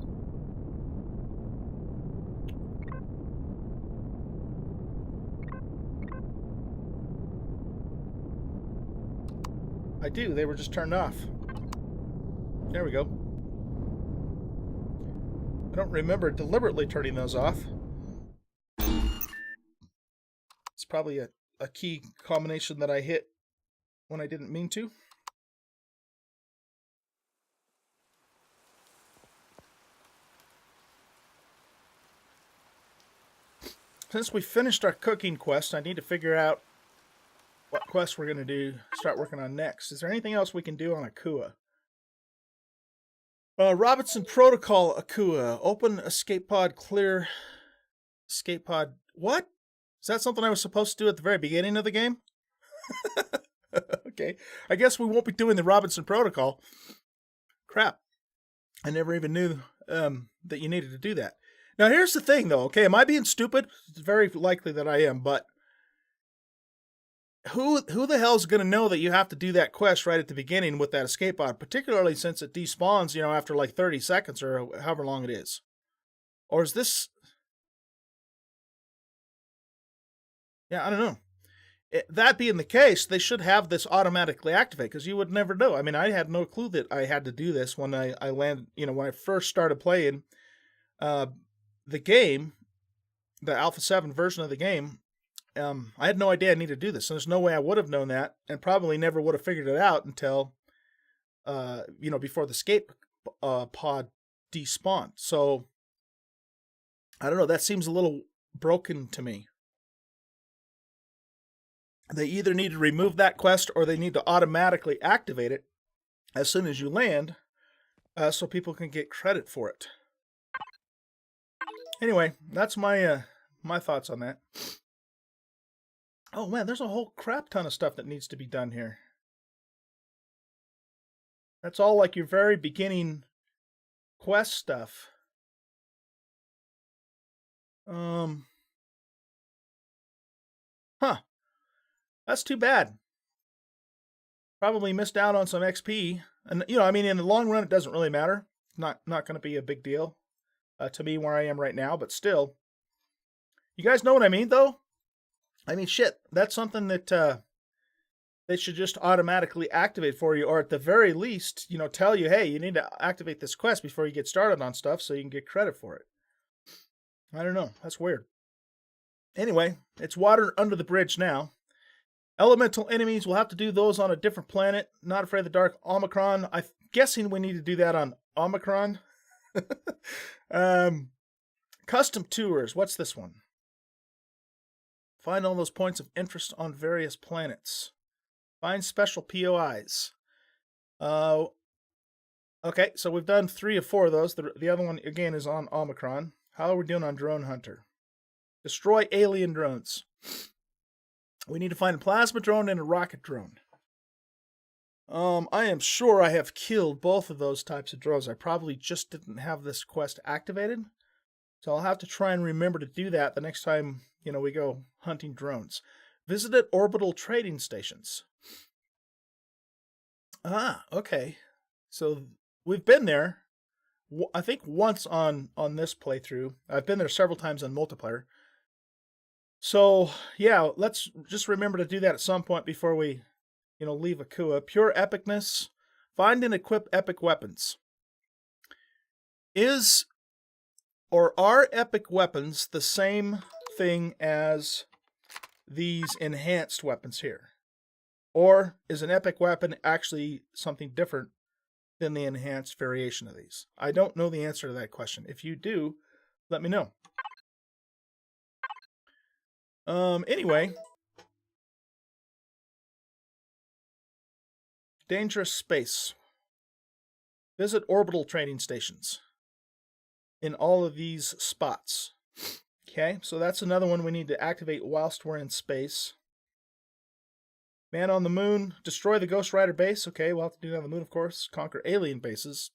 I do, they were just turned off. There we go. I don't remember deliberately turning those off. It's probably a key combination that I hit when I didn't mean to. since we finished our cooking quest, I need to figure out what quest we're going to do, start working on next. Is there anything else we can do on Akua? Robinson Protocol Akua. Open escape pod, clear escape pod. What? Is that something I was supposed to do at the very beginning of the game? Okay. I guess we won't be doing the Robinson Protocol. Crap. I never even knew that you needed to do that. Now, here's the thing, though. Okay, am I being stupid? It's very likely that I am, but who the hell's going to know that you have to do that quest right at the beginning with that escape pod, particularly since it despawns, you know, after like 30 seconds or however long it is? Or is this... Yeah, I don't know. That being the case, they should have this automatically activate, because you would never know. I mean, I had no clue that I had to do this when I landed, you know, when I first started playing the game, the Alpha 7 version of the game. I had no idea I needed to do this, and there's no way I would have known that, and probably never would have figured it out until, you know, before the escape pod despawned. So, I don't know, that seems a little broken to me. They either need to remove that quest or they need to automatically activate it as soon as you land so people can get credit for it. Anyway, that's my my thoughts on that. Oh man, there's a whole crap ton of stuff that needs to be done here. That's all like your very beginning quest stuff. Huh. That's too bad. Probably missed out on some XP. And, you know, I mean, in the long run, it doesn't really matter. Not going to be a big deal to me where I am right now, but still. You guys know what I mean, though? I mean, shit, that's something that they should just automatically activate for you, or at the very least, you know, tell you, hey, you need to activate this quest before you get started on stuff so you can get credit for it. I don't know. That's weird. Anyway, it's water under the bridge now. Elemental enemies, we'll have to do those on a different planet. Not Afraid of the Dark, Omicron. I'm guessing we need to do that on Omicron. Custom tours, what's this one? Find all those points of interest on various planets. Find special POIs. Okay, so we've done 3 of 4 of those. The other one, again, is on Omicron. How are we doing on Drone Hunter? Destroy alien drones. We need to find a plasma drone and a rocket drone. I am sure I have killed both of those types of drones. I probably just didn't have this quest activated. So I'll have to try and remember to do that the next time, you know, we go hunting drones. Visited orbital trading stations. Ah, okay. So we've been there, I think once on this playthrough. I've been there several times on multiplayer. So, yeah, let's just remember to do that at some point before we, you know, leave Akua. Pure epicness. Find and equip epic weapons. Are epic weapons the same thing as these enhanced weapons here? Or is an epic weapon actually something different than the enhanced variation of these? I don't know the answer to that question. If you do, let me know. Anyway. Dangerous space. Visit orbital training stations in all of these spots. Okay, so that's another one we need to activate whilst we're in space. Man on the moon. Destroy the Ghost Rider base. Okay, we'll have to do that on the moon, of course. Conquer alien bases.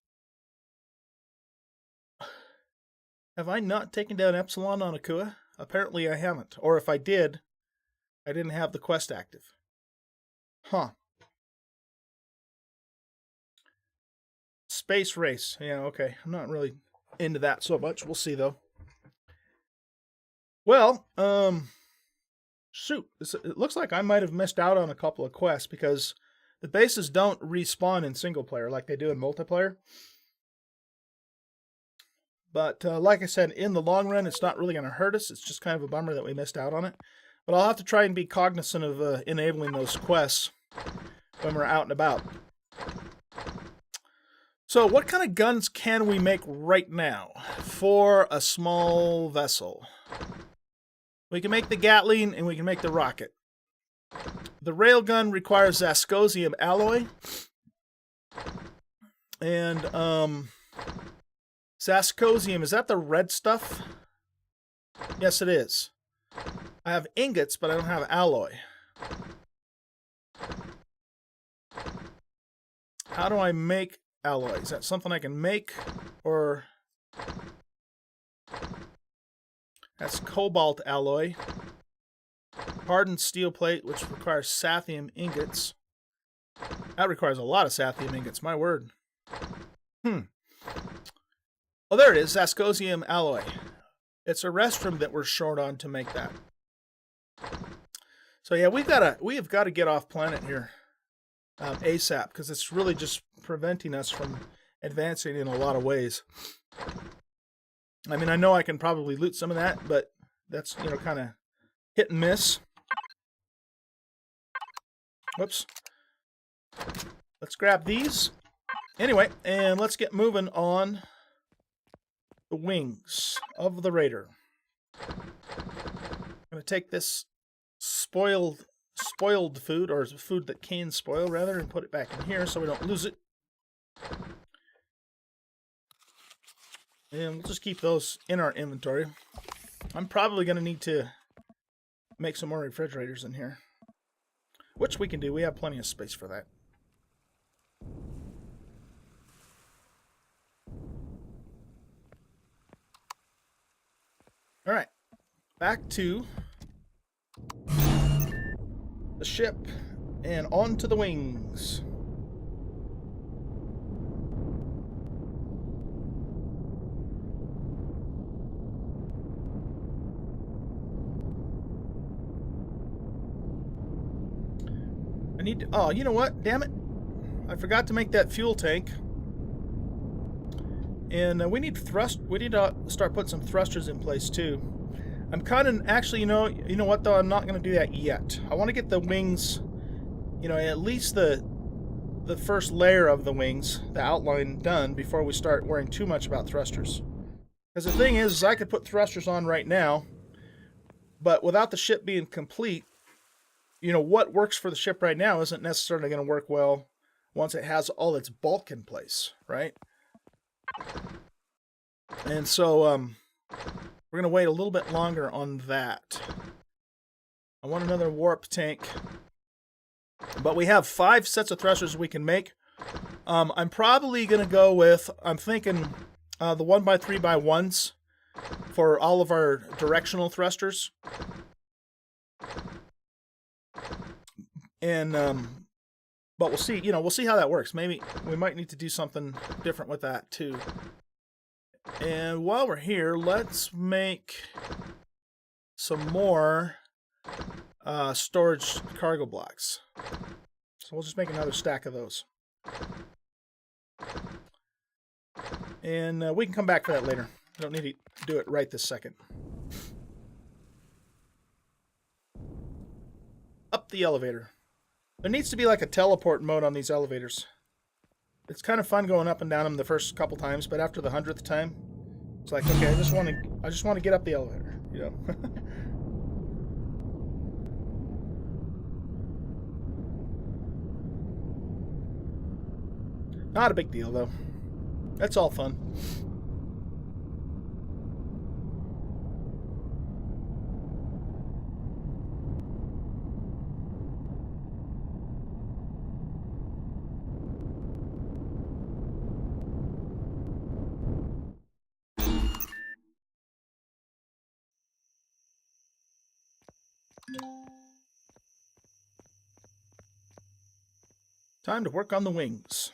Have I not taken down Epsilon on Akua? Apparently I haven't. Or if I did, I didn't have the quest active. Huh. Space race. Yeah, okay. I'm not really into that so much. We'll see, though. Well, shoot. It looks like I might have missed out on a couple of quests because the bases don't respawn in single player like they do in multiplayer. But like I said, in the long run, it's not really going to hurt us. It's just kind of a bummer that we missed out on it. But I'll have to try and be cognizant of enabling those quests when we're out and about. So what kind of guns can we make right now for a small vessel? We can make the Gatling and we can make the rocket. The railgun requires zascosium alloy. And zascosium, is that the red stuff? Yes, it is. I have ingots, but I don't have alloy. How do I make alloy? Is that something I can make? Or... That's cobalt alloy. Hardened steel plate, which requires sathium ingots. That requires a lot of sathium ingots, my word. Oh, there it is, zascosium alloy. It's a restroom that we're short on to make that. So yeah, we have got to get off planet here ASAP, because it's really just preventing us from advancing in a lot of ways. I mean, I know I can probably loot some of that, but that's, you know, kind of hit and miss. Whoops. Let's grab these. Anyway, and let's get moving on the wings of the Raider. I'm going to take this spoiled food, or food that can spoil, rather, and put it back in here so we don't lose it. And we'll just keep those in our inventory. I'm probably going to need to make some more refrigerators in here, which we can do. We have plenty of space for that. All right, back to the ship and on to the wings. Oh, you know what? Damn it. I forgot to make that fuel tank. And we need to start putting some thrusters in place too. I'm kind of actually, you know what though? I'm not going to do that yet. I want to get the wings, you know, at least the first layer of the wings, the outline, done before we start worrying too much about thrusters. Because the thing is I could put thrusters on right now, but without the ship being complete, you know, what works for the ship right now isn't necessarily going to work well once it has all its bulk in place, right? And so we're going to wait a little bit longer on that. I want another warp tank. But we have 5 sets of thrusters we can make. I'm probably going to go with, I'm thinking the 1x3x1s for all of our directional thrusters. And but we'll see, you know, we'll see how that works. Maybe we might need to do something different with that too. And while we're here, let's make some more storage cargo blocks. So we'll just make another stack of those. And we can come back for that later. I don't need to do it right this second. Up the elevator. There needs to be like a teleport mode on these elevators. It's kind of fun going up and down them the first couple times, but after the 100th time, it's like, okay, I just want to get up the elevator, you know. Not a big deal though. That's all fun. Time to work on the wings.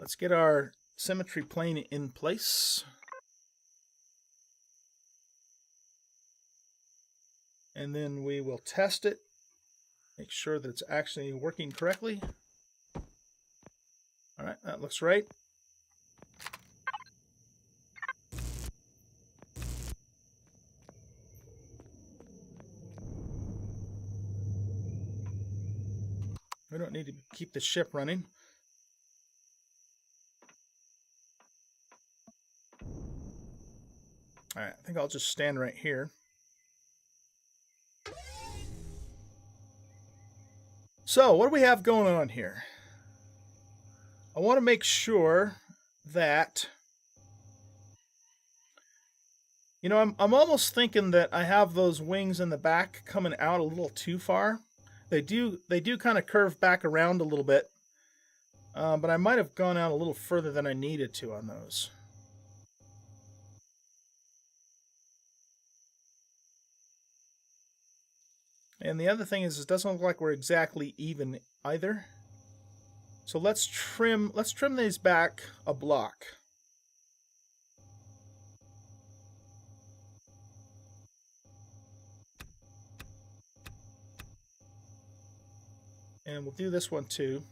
Let's get our symmetry plane in place. And then we will test it. Make sure that it's actually working correctly. All right, that looks right. We don't need to keep the ship running. All right, I think I'll just stand right here. So, what do we have going on here? I want to make sure that, you know, I'm almost thinking that I have those wings in the back coming out a little too far. They do kind of curve back around a little bit, but I might have gone out a little further than I needed to on those. And the other thing is, it doesn't look like we're exactly even either. So let's trim these back a block. And we'll do this one too.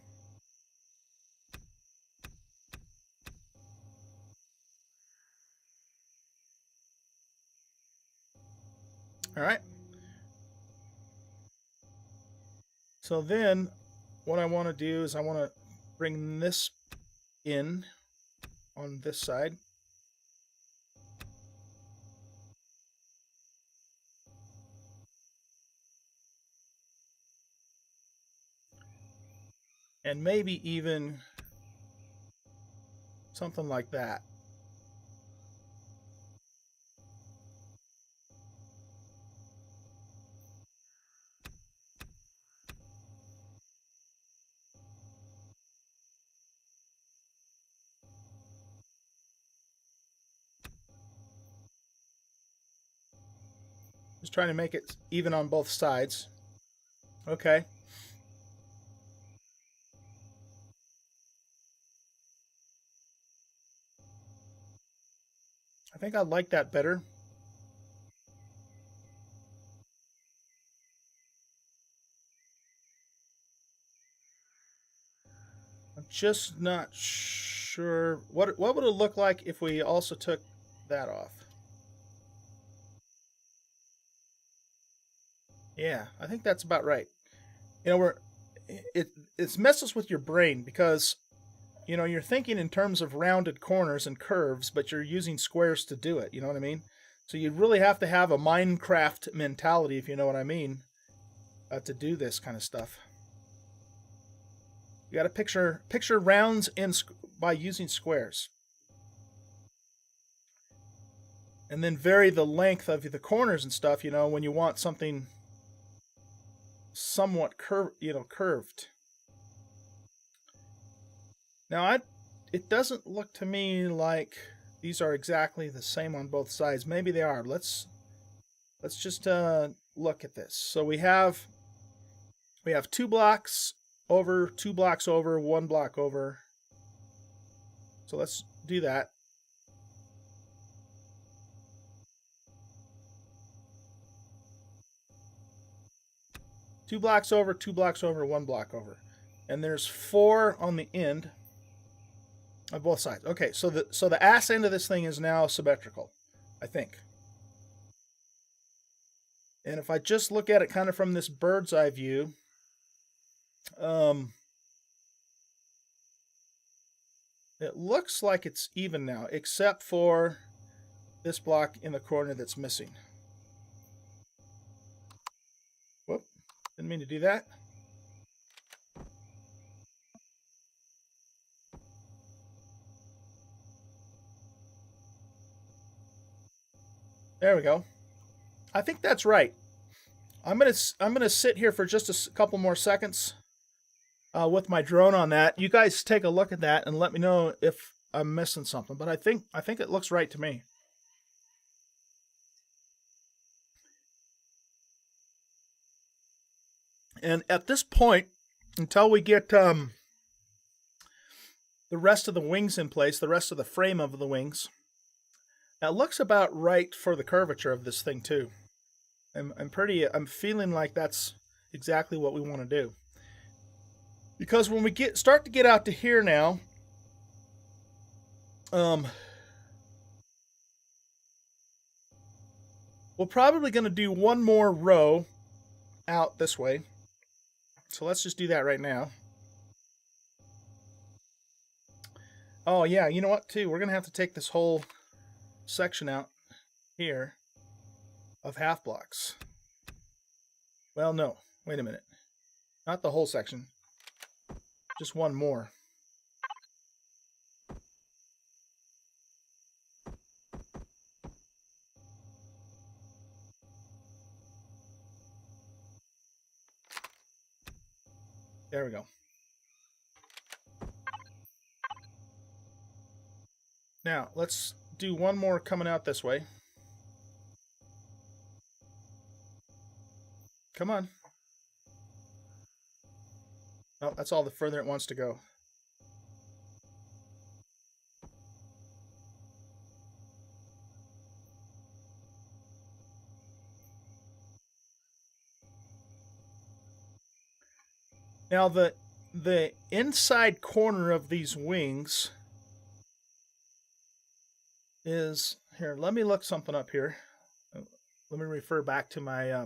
All right. So then what I want to do is I want to bring this in on this side. And maybe even something like that. Just trying to make it even on both sides. Okay. I think I like that better. I'm just not sure. What would it look like if we also took that off? Yeah, I think that's about right. You know, it messes with your brain because, you know, you're thinking in terms of rounded corners and curves, but you're using squares to do it. You know what I mean? So you really have to have a Minecraft mentality, if you know what I mean, to do this kind of stuff. You got to picture rounds by using squares, and then vary the length of the corners and stuff. You know, when you want something somewhat curved. Now, it doesn't look to me like these are exactly the same on both sides. Maybe they are. Let's just look at this. So we have 2 blocks over, 2 blocks over, 1 block over. So let's do that. Two blocks over, 2 blocks over, 1 block over. And there's 4 on the end of both sides. Okay, so the ass end of this thing is now symmetrical, I think. And if I just look at it kind of from this bird's eye view, it looks like it's even now, except for this block in the corner that's missing. Whoop, didn't mean to do that. There we go. I think that's right. I'm gonna sit here for just a couple more seconds with my drone on that. You guys take a look at that and let me know if I'm missing something. But I think it looks right to me. And at this point, until we get the rest of the wings in place, the rest of the frame of the wings, that looks about right for the curvature of this thing too. I'm feeling like that's exactly what we want to do. Because when we start to get out to here now, we're probably going to do one more row out this way. So let's just do that right now. Oh yeah, you know what too? We're going to have to take this whole section out here of half blocks. Well, no. Wait a minute. Not the whole section. Just one more. There we go. Now, let's do one more coming out this way. Come on. Oh, that's all the further it wants to go. Now, the inside corner of these wings is... Here, let me look something up here. Let me refer back to my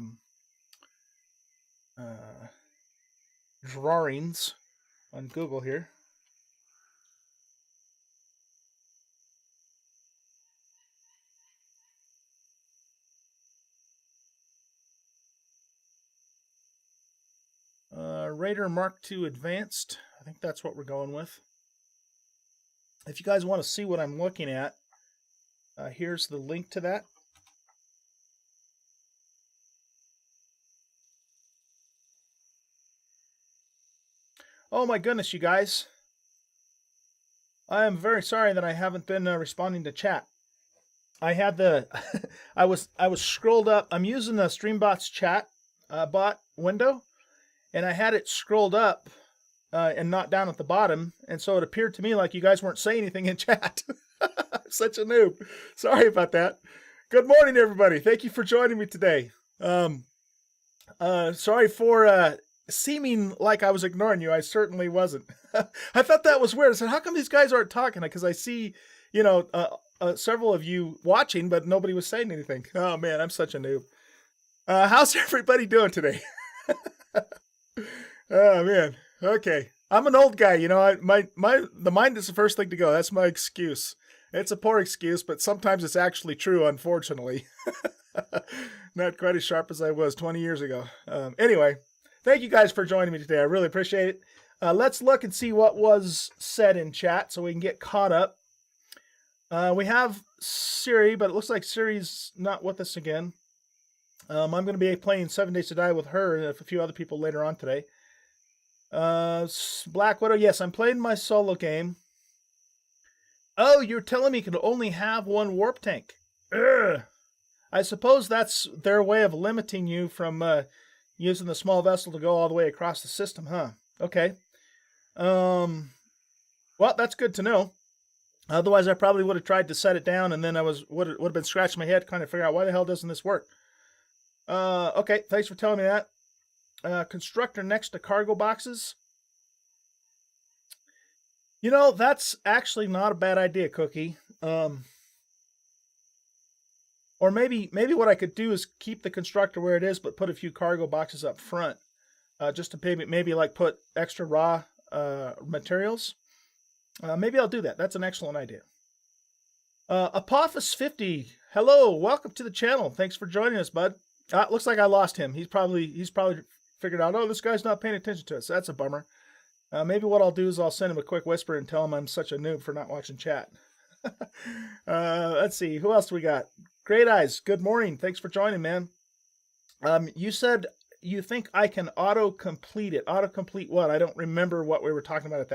drawings on Google here. Raider Mark II Advanced. I think that's what we're going with. If you guys want to see what I'm looking at, here's the link to that. Oh my goodness, you guys. I am very sorry that I haven't been responding to chat. I had the I was scrolled up. I'm using the Streambot's chat bot window, and I had it scrolled up and not down at the bottom, and so it appeared to me like you guys weren't saying anything in chat. I'm such a noob. Sorry about that. Good morning, everybody. Thank you for joining me today. Sorry for seeming like I was ignoring you. I certainly wasn't. I thought that was weird. I said, how come these guys aren't talking? Because I see, you know, several of you watching, but nobody was saying anything. Oh, man, I'm such a noob. How's everybody doing today? Oh, man. Okay. I'm an old guy, you know. The mind is the first thing to go. That's my excuse. It's a poor excuse, but sometimes it's actually true, unfortunately. Not quite as sharp as I was 20 years ago. Anyway, thank you guys for joining me today. I really appreciate it. Let's look and see what was said in chat so we can get caught up. We have Siri, but it looks like Siri's not with us again. I'm going to be playing 7 Days to Die with her and a few other people later on today. Black Widow, yes, I'm playing my solo game. Oh, you're telling me you can only have one warp tank. Ugh. I suppose that's their way of limiting you from using the small vessel to go all the way across the system, huh? Okay. Well, that's good to know. Otherwise, I probably would have tried to set it down, and then I would have been scratching my head trying to figure out why the hell doesn't this work. Okay, thanks for telling me that. Constructor next to cargo boxes. You know, that's actually not a bad idea, Cookie. Or maybe what I could do is keep the constructor where it is, but put a few cargo boxes up front, just to maybe like put extra raw materials. Maybe I'll do that. That's an excellent idea. Apophis 50, hello, welcome to the channel. Thanks for joining us, bud. Looks like I lost him. He's probably figured out, oh, this guy's not paying attention to us. That's a bummer. Maybe what I'll do is I'll send him a quick whisper and tell him I'm such a noob for not watching chat. Let's see, who else do we got? Great Eyes, good morning. Thanks for joining, man. You said you think I can auto-complete it. Auto-complete what? I don't remember what we were talking about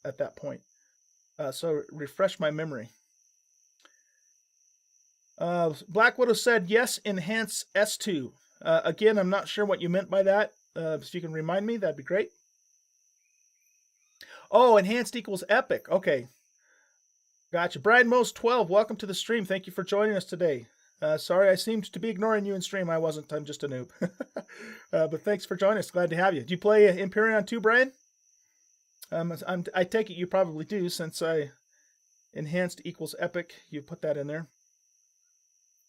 at that point. So refresh my memory. Black Widow said, yes, enhance S2. Again, I'm not sure what you meant by that. If you can remind me, that'd be great. Oh, enhanced equals epic. Okay. Gotcha. Brian Mose 12, welcome to the stream. Thank you for joining us today. Sorry, I seemed to be ignoring you in stream. I wasn't. I'm just a noob. But thanks for joining us. Glad to have you. Do you play Empyrion 2, Brian? I take it you probably do, since enhanced equals epic. You put that in there.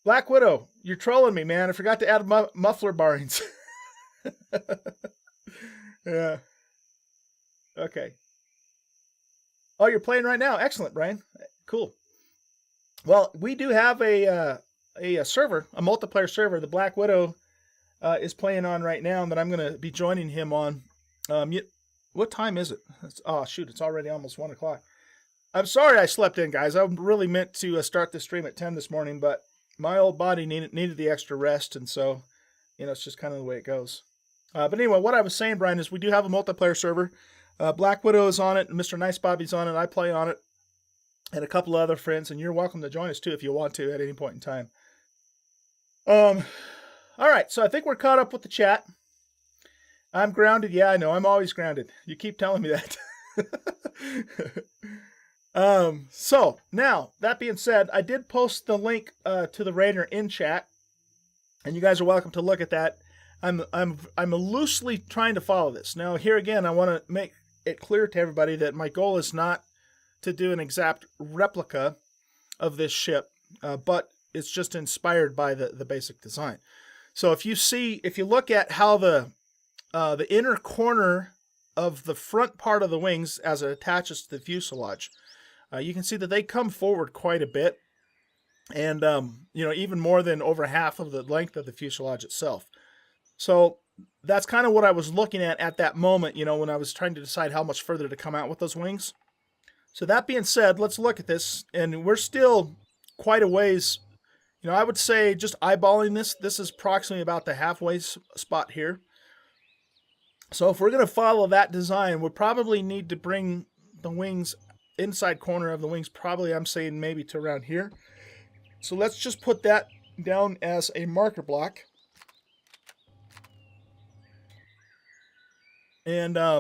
Black Widow, you're trolling me, man. I forgot to add muffler barrings. Yeah. Okay. Oh, you're playing right now. Excellent, Brian. Cool. Well, we do have a a server, a multiplayer server. The Black Widow is playing on right now, and that I'm going to be joining him on. What time is it? Oh shoot, it's already almost 1 o'clock. I'm sorry I slept in, guys. I really meant to start the stream at 10 this morning, but my old body needed the extra rest, and so, it's just kind of the way it goes. But anyway, what I was saying, Brian, is we do have a multiplayer server. Black Widow is on it, and Mr. Nice Bobby's on it. I play on it, and a couple of other friends, and you're welcome to join us too if you want to at any point in time. All right, so I think we're caught up with the chat. I'm grounded. Yeah, I know. I'm always grounded. You keep telling me that. So now that being said, I did post the link to the Raider in chat, and you guys are welcome to look at that. I'm loosely trying to follow this. Now here again, I want to make it clear to everybody that my goal is not to do an exact replica of this ship, but it's just inspired by the basic design. So if you look at how the inner corner of the front part of the wings as it attaches to the fuselage, you can see that they come forward quite a bit, and even more than over half of the length of the fuselage itself. So that's kind of what I was looking at that moment, when I was trying to decide how much further to come out with those wings. So that being said, let's look at this, and we're still quite a ways. I would say just eyeballing this is approximately about the halfway spot here. So if we're going to follow that design, we'll probably need to bring the wings, inside corner of the wings, probably I'm saying maybe to around here. So let's just put that down as a marker block. And I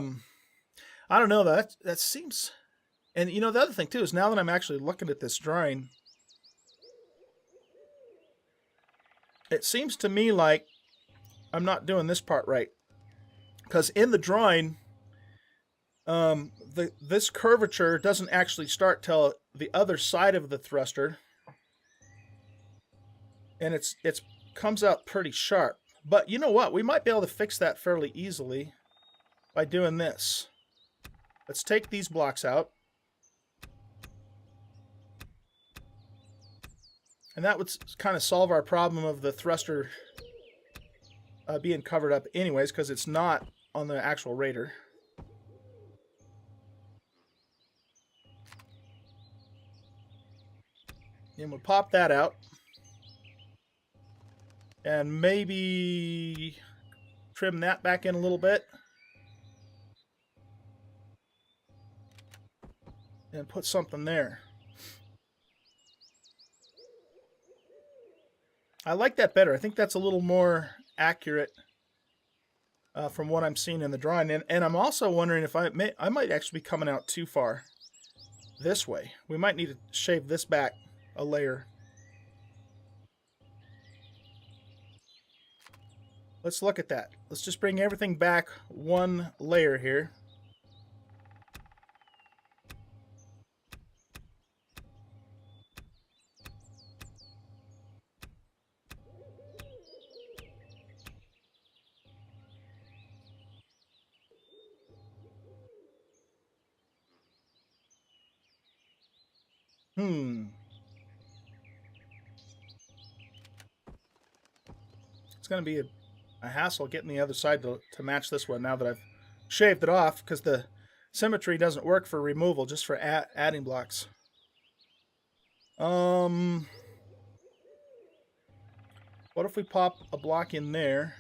don't know, that seems, and the other thing too is now that I'm actually looking at this drawing, it seems to me like I'm not doing this part right. Because in the drawing, this curvature doesn't actually start till the other side of the thruster, and it's comes out pretty sharp. But you know what? We might be able to fix that fairly easily by doing this. Let's take these blocks out, and that would kind of solve our problem of the thruster being covered up anyways, because it's not on the actual Raider. And we'll pop that out. And maybe trim that back in a little bit. And put something there. I like that better. I think that's a little more accurate from what I'm seeing in the drawing. And I'm also wondering if I might actually be coming out too far this way. We might need to shave this back a layer. Let's look at that. Let's just bring everything back one layer here. It's going to be a hassle getting the other side to match this one now that I've shaved it off, because the symmetry doesn't work for removal, just for adding blocks. What if we pop a block in there?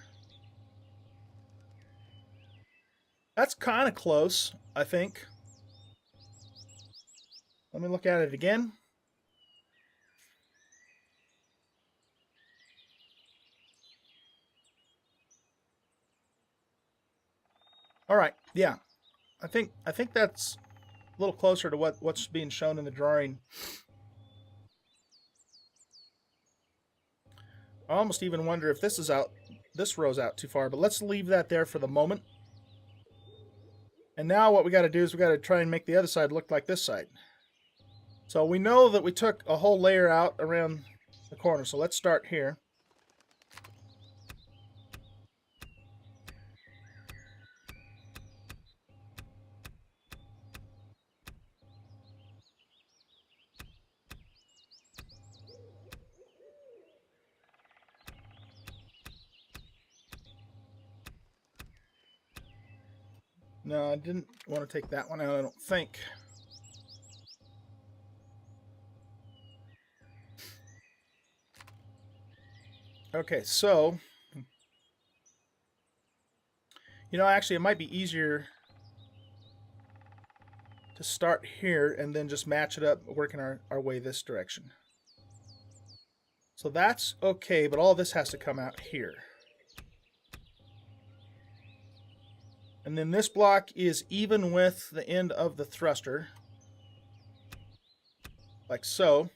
That's kind of close, I think. Let me look at it again. All right, yeah. I think that's a little closer to what's being shown in the drawing. I almost even wonder if this row's out too far, but let's leave that there for the moment. And now what we got to do is we got to try and make the other side look like this side. So we know that we took a whole layer out around the corner, so let's start here. No, I didn't want to take that one out, I don't think. Okay, so... You know, actually, it might be easier to start here and then just match it up, working our way this direction. So that's okay, but all this has to come out here. And then this block is even with the end of the thruster, like so.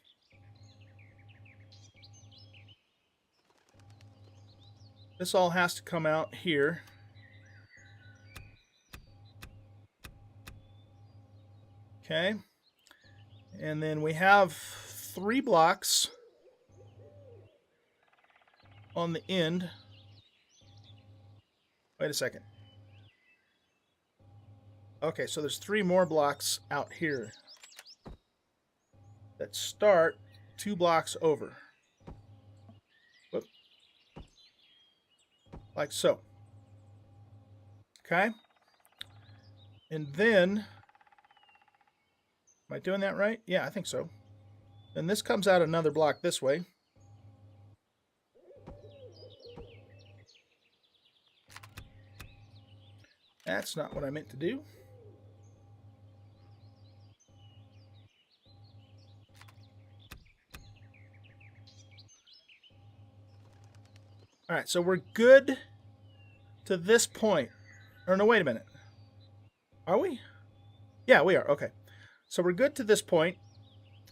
This all has to come out here. Okay. And then we have 3 blocks on the end. Wait a second. Okay, so there's 3 more blocks out here that start 2 blocks over. Whoop. Like so. Okay? And then, am I doing that right? Yeah, I think so. And this comes out another block this way. That's not what I meant to do. All right, so we're good to this point. Or no, wait a minute. Are we? Yeah, we are. Okay. So we're good to this point.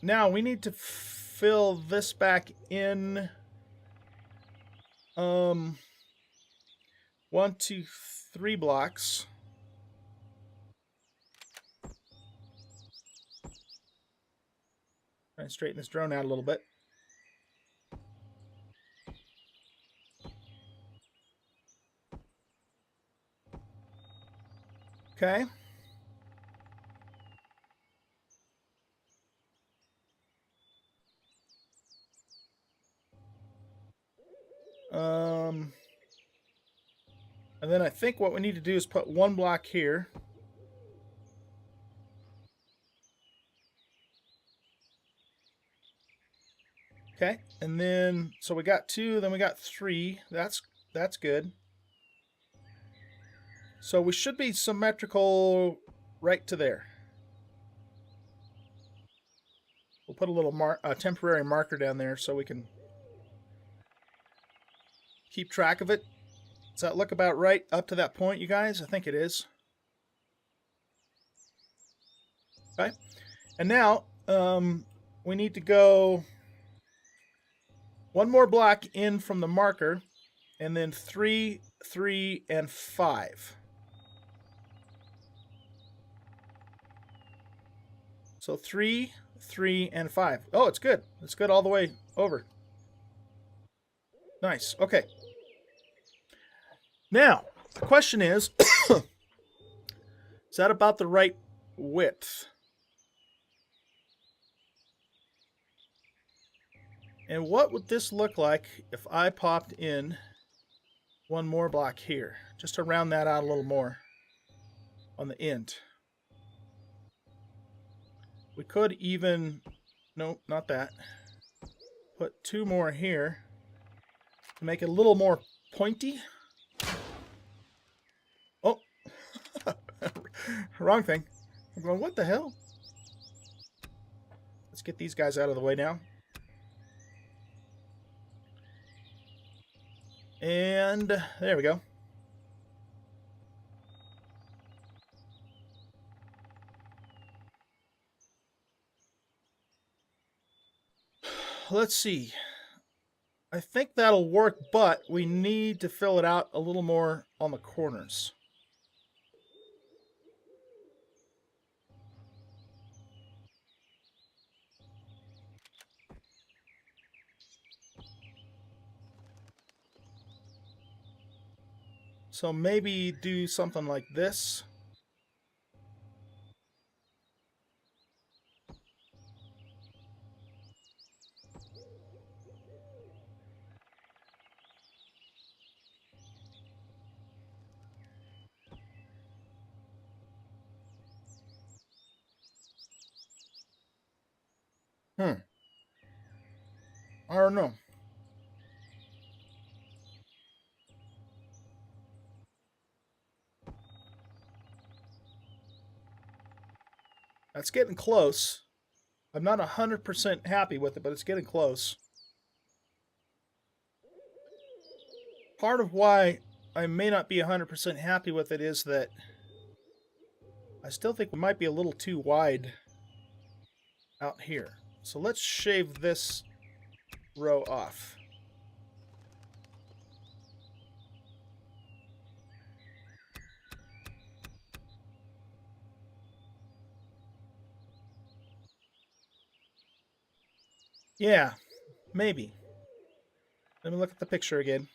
Now we need to fill this back in. 1, 2, 3 blocks. Try and straighten this drone out a little bit. Okay. And then I think what we need to do is put 1 block here. Okay, and then so we got 2, then we got 3. That's good. So we should be symmetrical right to there. We'll put a little temporary marker down there so we can keep track of it. Does that look about right up to that point, you guys? I think it is. Okay. And now we need to go 1 more block in from the marker, and then 3, 3, and 5. So 3, 3, and 5. Oh, it's good. It's good all the way over. Nice. Okay. Now, the question is that about the right width? And what would this look like if I popped in 1 more block here, just to round that out a little more on the end? We could even, no, not that, put 2 more here to make it a little more pointy. Oh, wrong thing. I'm going, what the hell? Let's get these guys out of the way now. And there we go. Let's see. I think that'll work, but we need to fill it out a little more on the corners. So maybe do something like this. I don't know. That's getting close. I'm not 100% happy with it, but it's getting close. Part of why I may not be 100% happy with it is that I still think we might be a little too wide out here. So let's shave this row off. Yeah, maybe. Let me look at the picture again.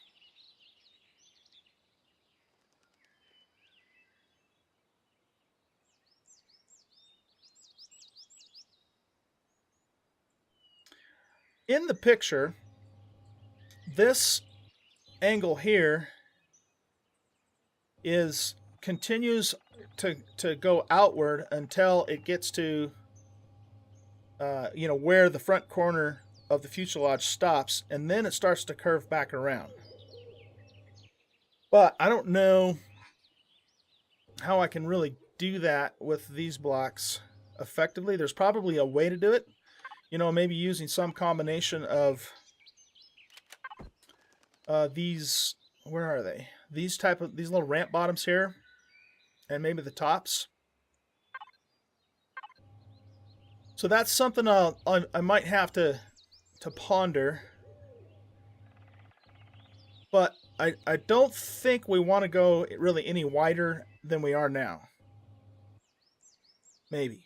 In the picture, this angle here is continues to go outward until it gets to where the front corner of the fuselage stops, and then it starts to curve back around. But I don't know how I can really do that with these blocks effectively. There's probably a way to do it. Maybe using some combination of these, where are they? These little ramp bottoms here, and maybe the tops. So that's something I might have to ponder. But I don't think we want to go really any wider than we are now. Maybe.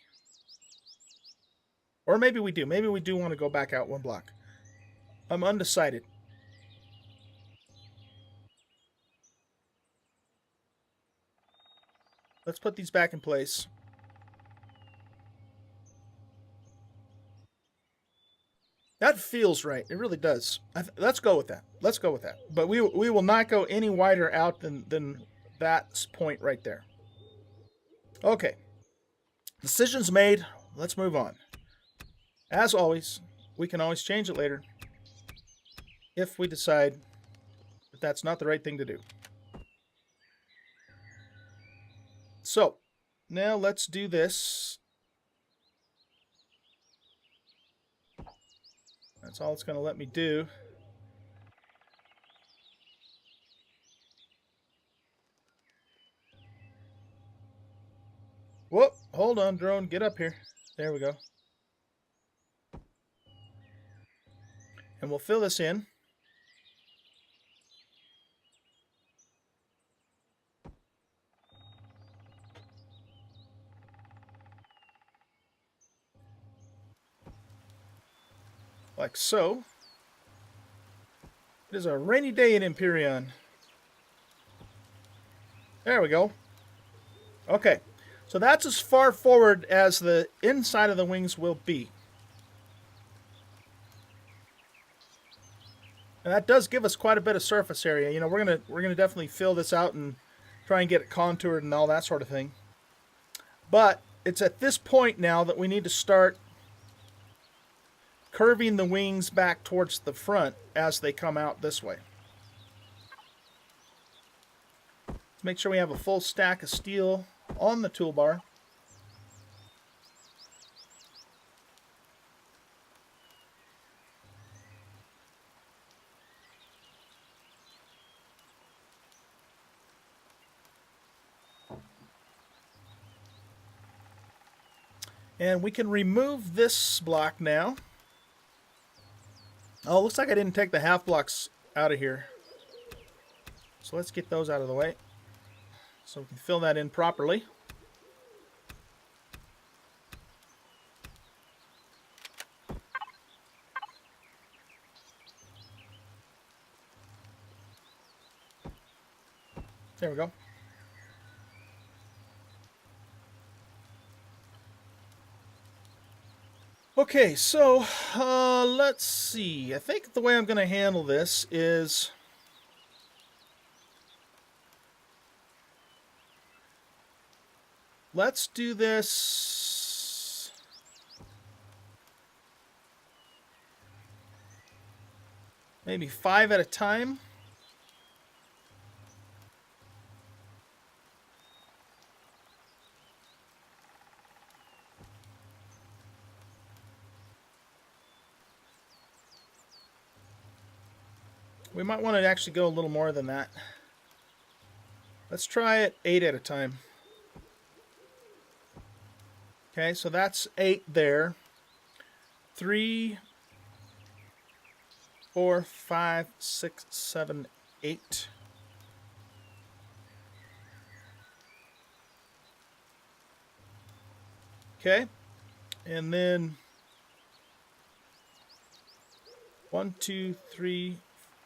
Or maybe we do. Maybe we do want to go back out one block. I'm undecided. Let's put these back in place. That feels right. It really does. Let's go with that. Let's go with that. But we will not go any wider out than that point right there. Okay. Decisions made. Let's move on. As always, we can always change it later if we decide that that's not the right thing to do. So, now let's do this. That's all it's going to let me do. Whoop, hold on, drone, get up here. There we go. And we'll fill this in. Like so. It is a rainy day in Empyrion. There we go. Okay, so that's as far forward as the inside of the wings will be. And that does give us quite a bit of surface area. We're gonna definitely fill this out and try and get it contoured and all that sort of thing. But it's at this point now that we need to start curving the wings back towards the front as they come out this way. Make sure we have a full stack of steel on the toolbar. And we can remove this block now. Oh, looks like I didn't take the half blocks out of here. So let's get those out of the way so we can fill that in properly. There we go. Okay, so let's see. I think the way I'm going to handle this is let's do this maybe 5 at a time. We might want to actually go a little more than that. Let's try it 8 at a time. Okay, so that's 8 there. 3, 4, 5, 6, 7, 8. Okay, and then 1, 2, 3,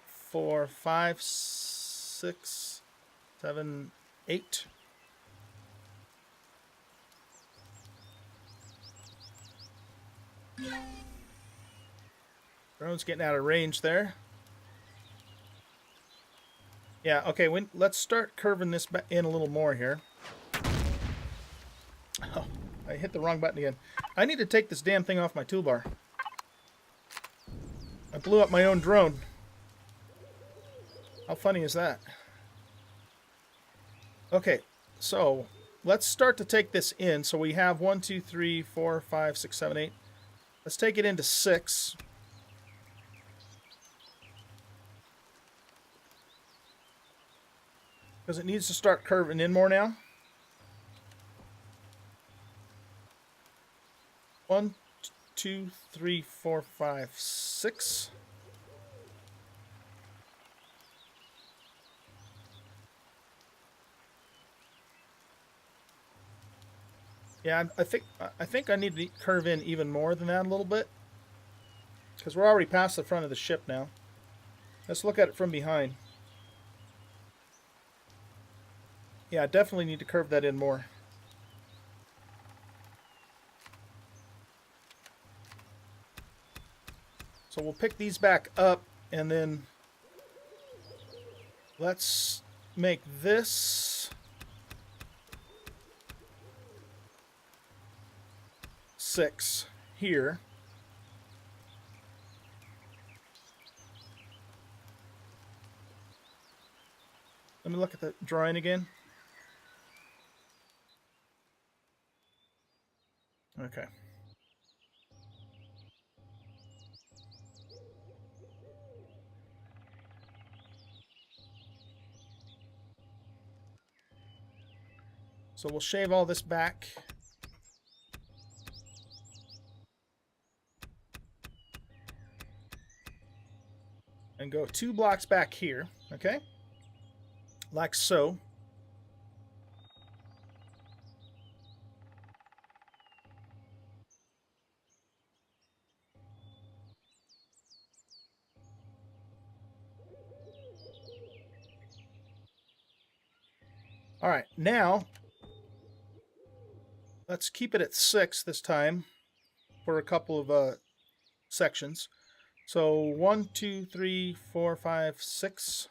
4, 5, 6, 7, 8. Drone's getting out of range there. Yeah, okay, let's start curving this back in a little more here. Oh, I hit the wrong button again. I need to take this damn thing off my toolbar. I blew up my own drone. How funny is that? Okay, so let's start to take this in. So we have 1, 2, 3, 4, 5, 6, 7, 8. Let's take it into 6. Because it needs to start curving in more now. 1, 2, 3, 4, 5, 6. Yeah, I think I need to curve in even more than that a little bit. Because we're already past the front of the ship now. Let's look at it from behind. Yeah, I definitely need to curve that in more. So we'll pick these back up, and then let's make this 6 here. Let me look at the drawing again. Okay. So we'll shave all this back. And go 2 blocks back here, okay? Like so. All right, now let's keep it at 6 this time for a couple of sections. So 1, 2, 3, 4, 5, 6.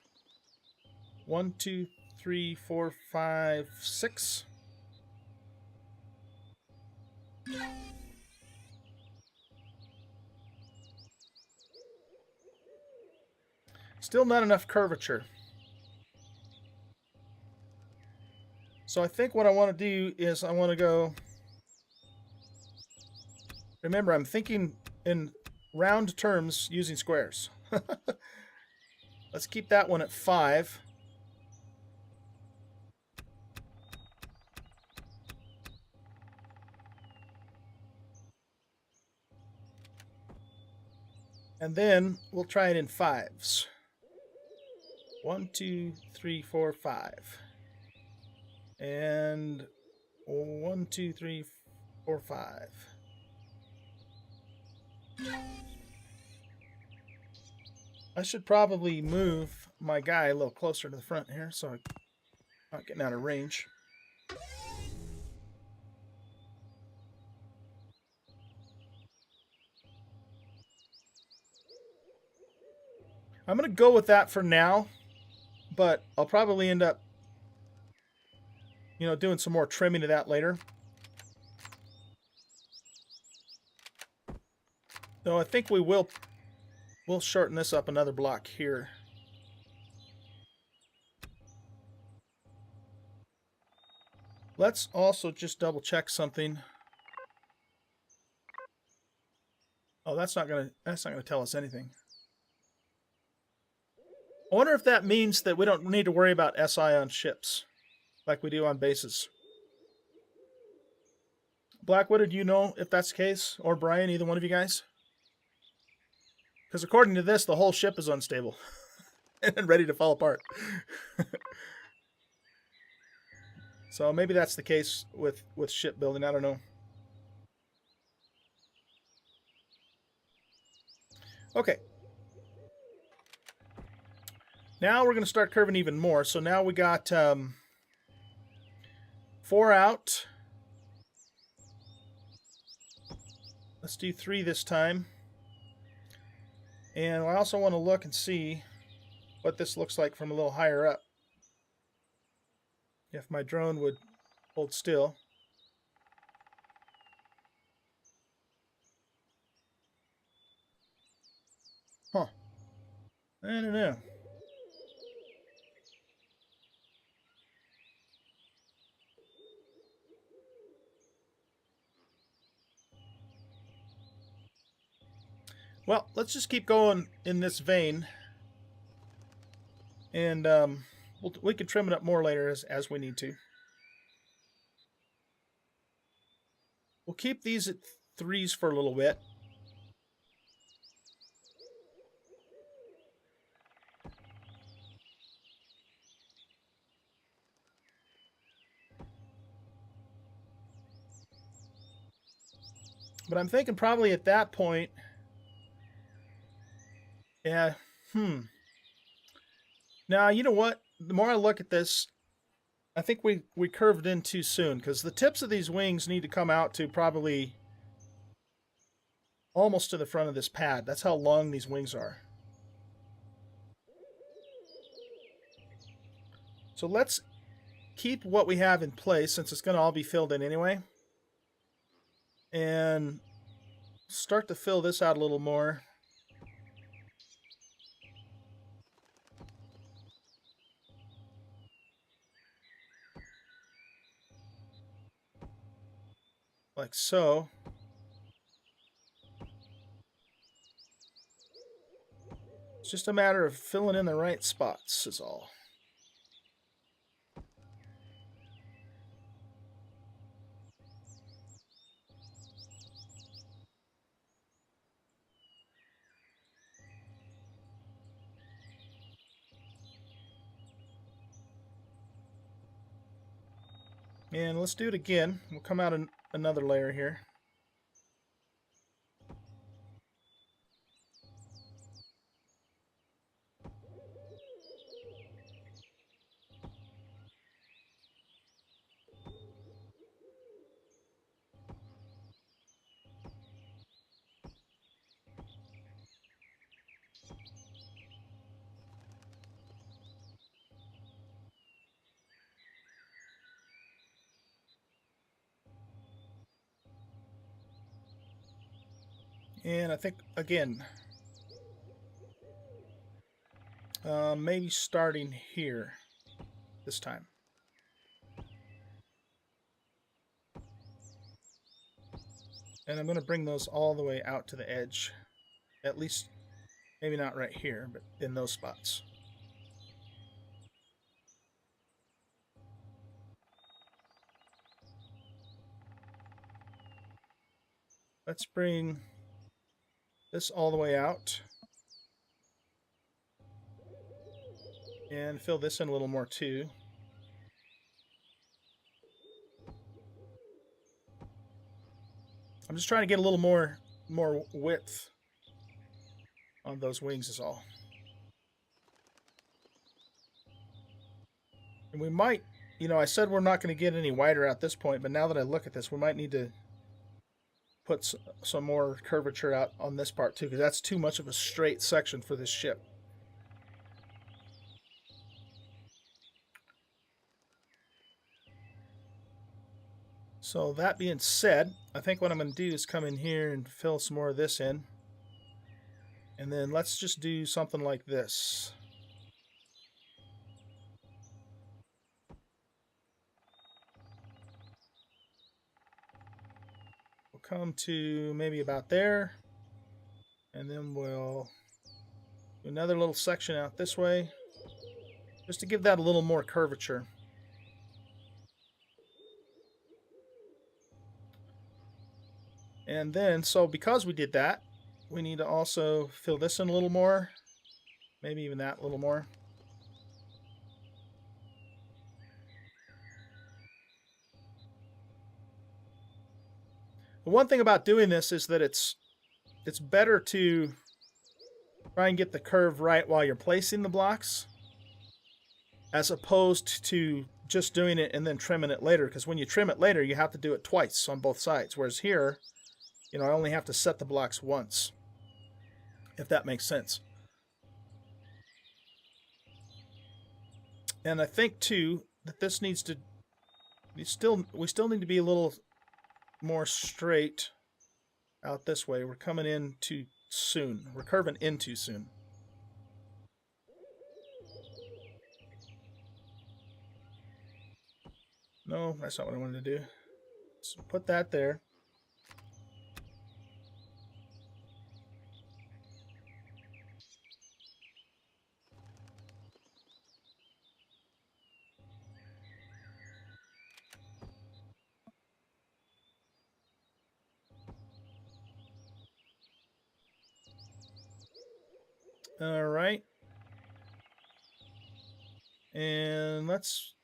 1, 2, 3, 4, 5, 6. Still not enough curvature. So I think what I want to do is I want to go... Remember, I'm thinking in round terms using squares. Let's keep that one at 5. And then we'll try it in 5s. 1, 2, 3, 4, 5. And 1, 2, 3, 4, 5. I should probably move my guy a little closer to the front here so I'm not getting out of range. I'm going to go with that for now, but I'll probably end up, doing some more trimming of that later. Though I think we'll we'll shorten this up another block here. Let's also just double check something. Oh, that's not gonna tell us anything. I wonder if that means that we don't need to worry about SI on ships like we do on bases. Blackwood, do you know if that's the case? Or Brian, either one of you guys? Because according to this, the whole ship is unstable and ready to fall apart. So maybe that's the case with shipbuilding. I don't know. Okay. Now we're going to start curving even more. So now we got 4 out. Let's do 3 this time. And I also want to look and see what this looks like from a little higher up. If my drone would hold still. Huh. I don't know. Well, let's just keep going in this vein. And we can trim it up more later as we need to. We'll keep these at 3s for a little bit. But I'm thinking probably at that point, yeah, Now, you know what? The more I look at this, I think we curved in too soon, because the tips of these wings need to come out to probably almost to the front of this pad. That's how long these wings are. So let's keep what we have in place, since it's going to all be filled in anyway. And start to fill this out a little more. Like so. It's just a matter of filling in the right spots is all. And let's do it again. We'll come out another layer here. And I think, again, maybe starting here this time. And I'm going to bring those all the way out to the edge. At least, maybe not right here, but in those spots. Let's bring this all the way out. And fill this in a little more too. I'm just trying to get a little more width on those wings is all. And we might, you know, I said we're not going to get any wider at this point, but now that I look at this, we might need to put some more curvature out on this part too, because that's too much of a straight section for this ship. So that being said, I think what I'm going to do is come in here and fill some more of this in. And then let's just do something like this. We'll come to maybe about there. And then we'll do another little section out this way, just to give that a little more curvature. And then, so because we did that, we need to also fill this in a little more. Maybe even that a little more. The one thing about doing this is that it's better to try and get the curve right while you're placing the blocks, as opposed to just doing it and then trimming it later, because when you trim it later, you have to do it twice on both sides. Whereas here, you know, I only have to set the blocks once, if that makes sense. And I think too that this needs to we still need to be a little more straight out this way. We're coming in too soon. We're curving in too soon. No, that's not what I wanted to do. So put that there. All right. And let's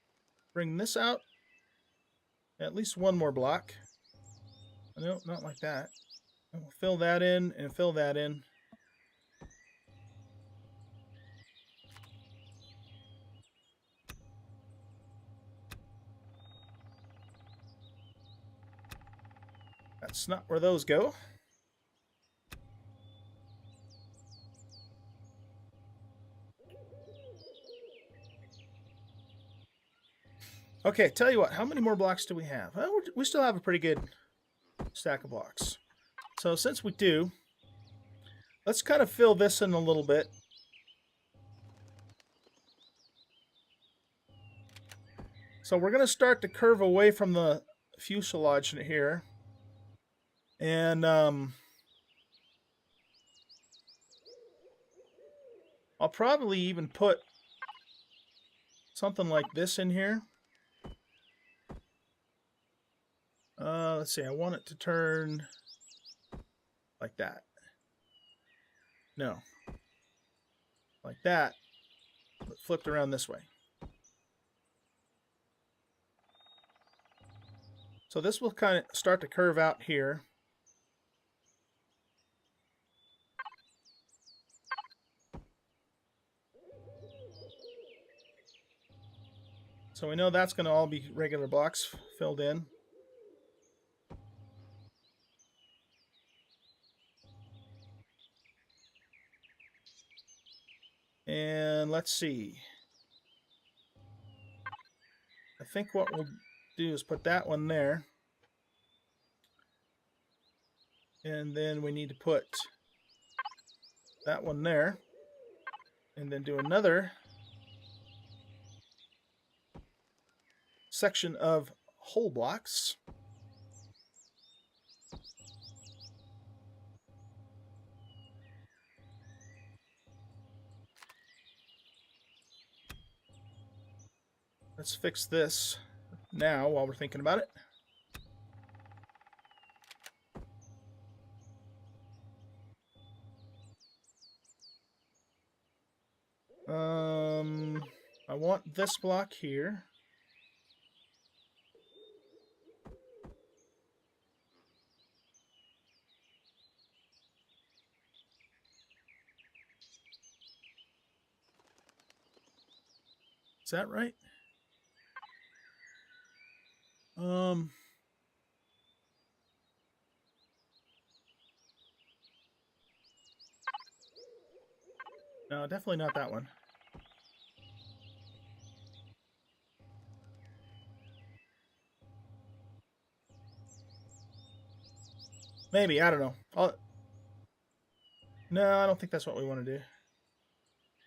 bring this out. At least one more block. No, not like that. And we'll fill that in and fill that in. That's not where those go. Okay, tell you what, how many more blocks do we have? Well, we still have a pretty good stack of blocks. So since we do, let's kind of fill this in a little bit. So we're going to start to curve away from the fuselage here. And I'll probably even put something like this in here. Let's see, I want it to turn like that. No. Like that, but flipped around this way. So this will kind of start to curve out here. So we know that's going to all be regular blocks filled in. And let's see. I think what we'll do is put that one there. And then we need to put that one there. And then do another section of whole blocks. Let's fix this now while we're thinking about it. I want this block here. Is that right? No, definitely not that one. Maybe, I don't know. No, I don't think that's what we want to do.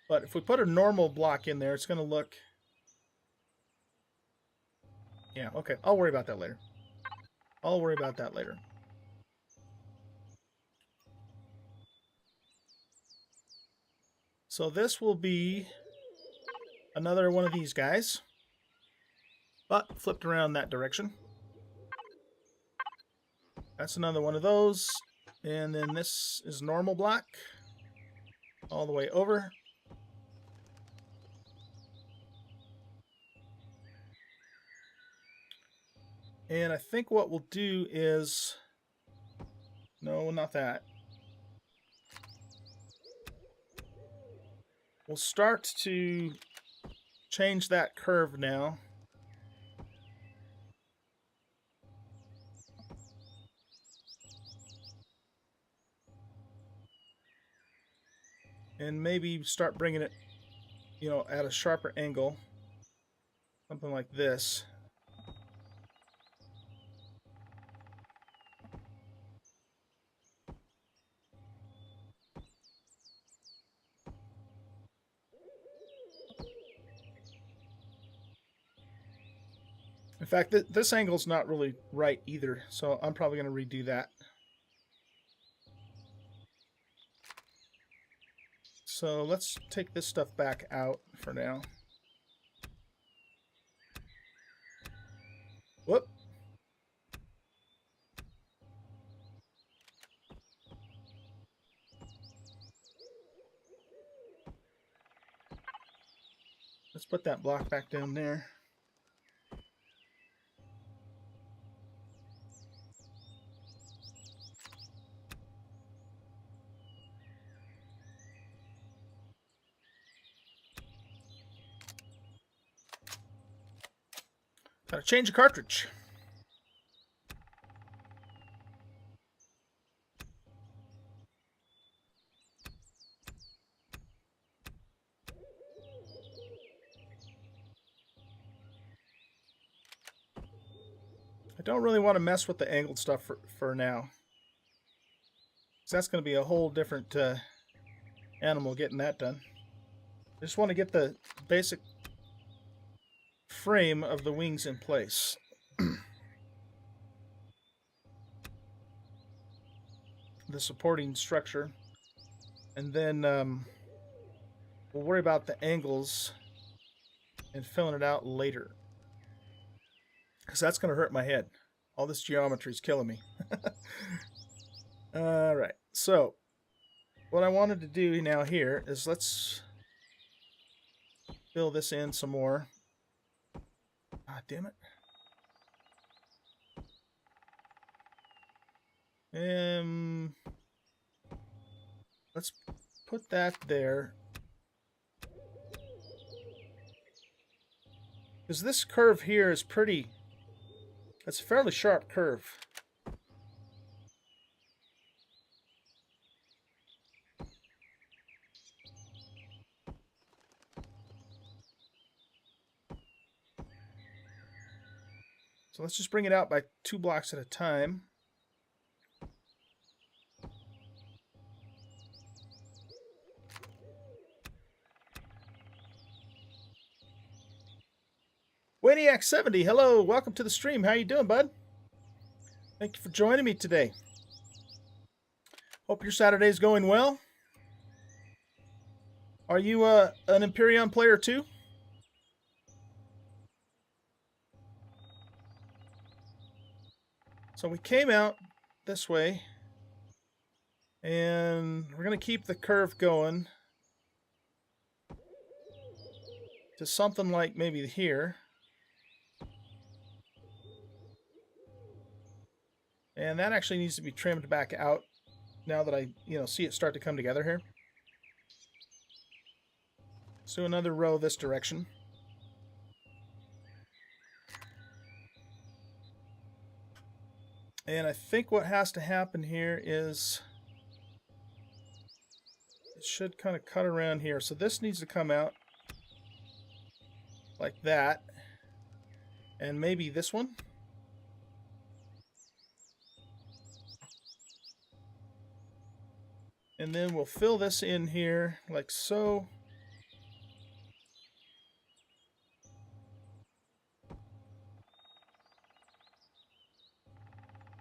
But if we put a normal block in there, it's going to look... Yeah, okay. I'll worry about that later. I'll worry about that later. So this will be another one of these guys, but flipped around that direction. That's another one of those. And then this is normal block all the way over. And I think what we'll do is... No, not that. We'll start to change that curve now. And maybe start bringing it, you know, at a sharper angle. Something like this. In fact, this angle's not really right either, so I'm probably going to redo that. So let's take this stuff back out for now. Whoop. Let's put that block back down there. Gotta change the cartridge. I don't really want to mess with the angled stuff for now. So that's going to be a whole different animal getting that done. I just want to get the basic frame of the wings in place. The supporting structure. And then we'll worry about the angles and filling it out later. Because that's going to hurt my head. All this geometry is killing me. Alright, so what I wanted to do now here is let's fill this in some more. Ah, damn it. Let's put that there. Because this curve here is pretty... It's a fairly sharp curve. So let's just bring it out by 2 blocks at a time. Waniac70, hello, welcome to the stream. How you doing, bud? Thank you for joining me today. Hope your Saturday's going well. Are you an Empyrion player too? So we came out this way, and we're going to keep the curve going to something like maybe here. And that actually needs to be trimmed back out now that I, see it start to come together here. So another row this direction. And I think what has to happen here is it should kind of cut around here. So this needs to come out like that. And maybe this one. And then we'll fill this in here like so.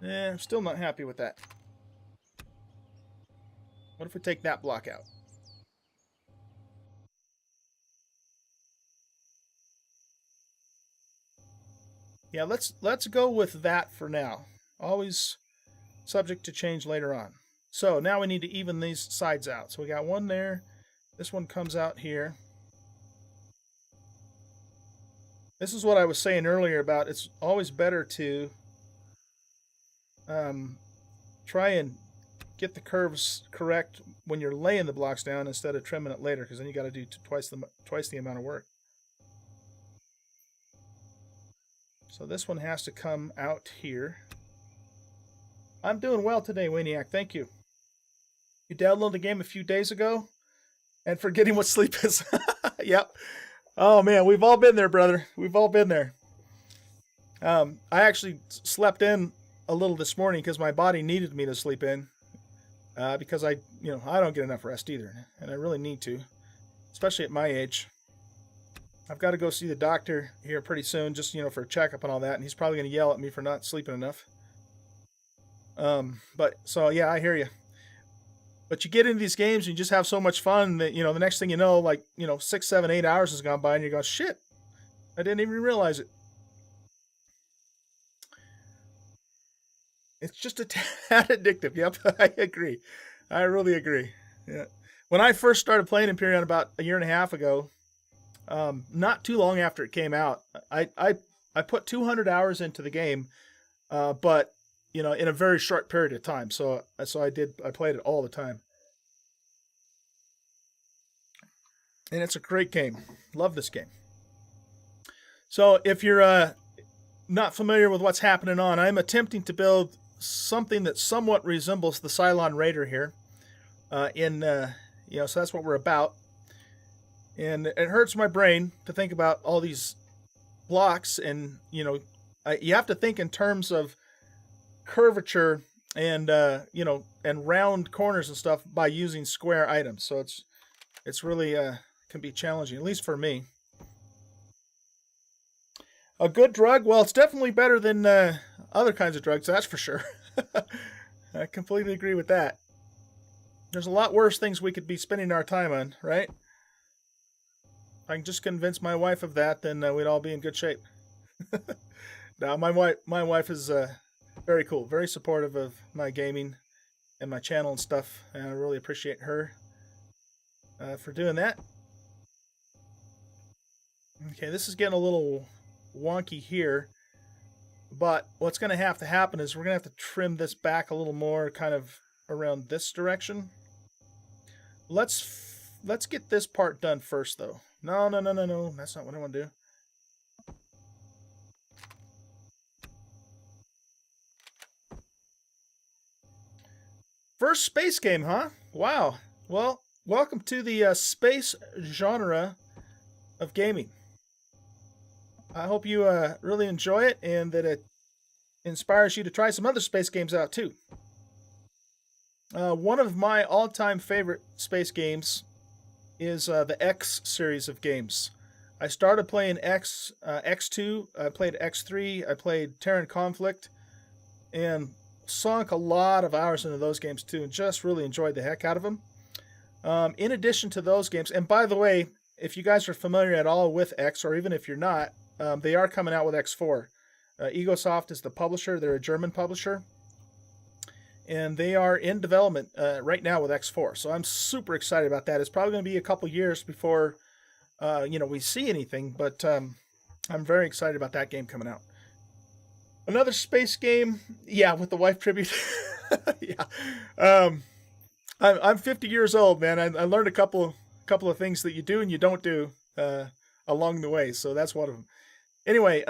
I'm still not happy with that. What if we take that block out? Yeah, let's go with that for now. Always subject to change later on. So now we need to even these sides out. So we got one there. This one comes out here. This is what I was saying earlier about it's always better to try and get the curves correct when you're laying the blocks down instead of trimming it later, because then you got to do twice the amount of work. So this one has to come out here. I'm doing well today, Waniac. Thank you. You downloaded the game a few days ago and forgetting what sleep is. Yep. Oh, man, we've all been there, brother. We've all been there. I actually slept in a little this morning because my body needed me to sleep in because I don't get enough rest either, and I really need to, especially at my age. I've got to go see the doctor here pretty soon, just for a checkup and all that, and he's probably going to yell at me for not sleeping enough. But so yeah, I hear you. But you get into these games and you just have so much fun that the next thing you know, like 6, 7, 8 hours has gone by, and you go, shit, I didn't even realize it. It's just a tad addictive. Yep, I agree. I really agree. Yeah. When I first started playing Empyrion about a year and a half ago, not too long after it came out, I put 200 hours into the game, but in a very short period of time. So I played it all the time. And it's a great game. Love this game. So if you're not familiar with what's happening on, I'm attempting to build something that somewhat resembles the Cylon Raider here. So that's what we're about. And it hurts my brain to think about all these blocks, and you have to think in terms of curvature and and round corners and stuff by using square items. So it's really can be challenging, at least for me. A good drug? Well, it's definitely better than other kinds of drugs, that's for sure. I completely agree with that. There's a lot worse things we could be spending our time on, right? If I can just convince my wife of that, then we'd all be in good shape. Now, my wife is very cool, very supportive of my gaming and my channel and stuff, and I really appreciate her for doing that. Okay, this is getting a little wonky here, but what's going to have to happen is we're going to have to trim this back a little more, kind of around this direction. Let's get this part done first, though. No, that's not what I want to do. First space game, huh? Wow. Well, welcome to the space genre of gaming. I hope you really enjoy it and that it inspires you to try some other space games out too. One of my all-time favorite space games is the X series of games. I started playing X2, I played X3, I played Terran Conflict, and sunk a lot of hours into those games too, and just really enjoyed the heck out of them. In addition to those games, and by the way, if you guys are familiar at all with X, or even if you're not, they are coming out with X4. Egosoft is the publisher. They're a German publisher. And they are in development right now with X4. So I'm super excited about that. It's probably going to be a couple years before we see anything, but I'm very excited about that game coming out. Another space game, yeah, with the wife tribute. Yeah. I'm 50 years old, man. I learned a couple of things that you do and you don't do along the way. So that's one of them. Anyway,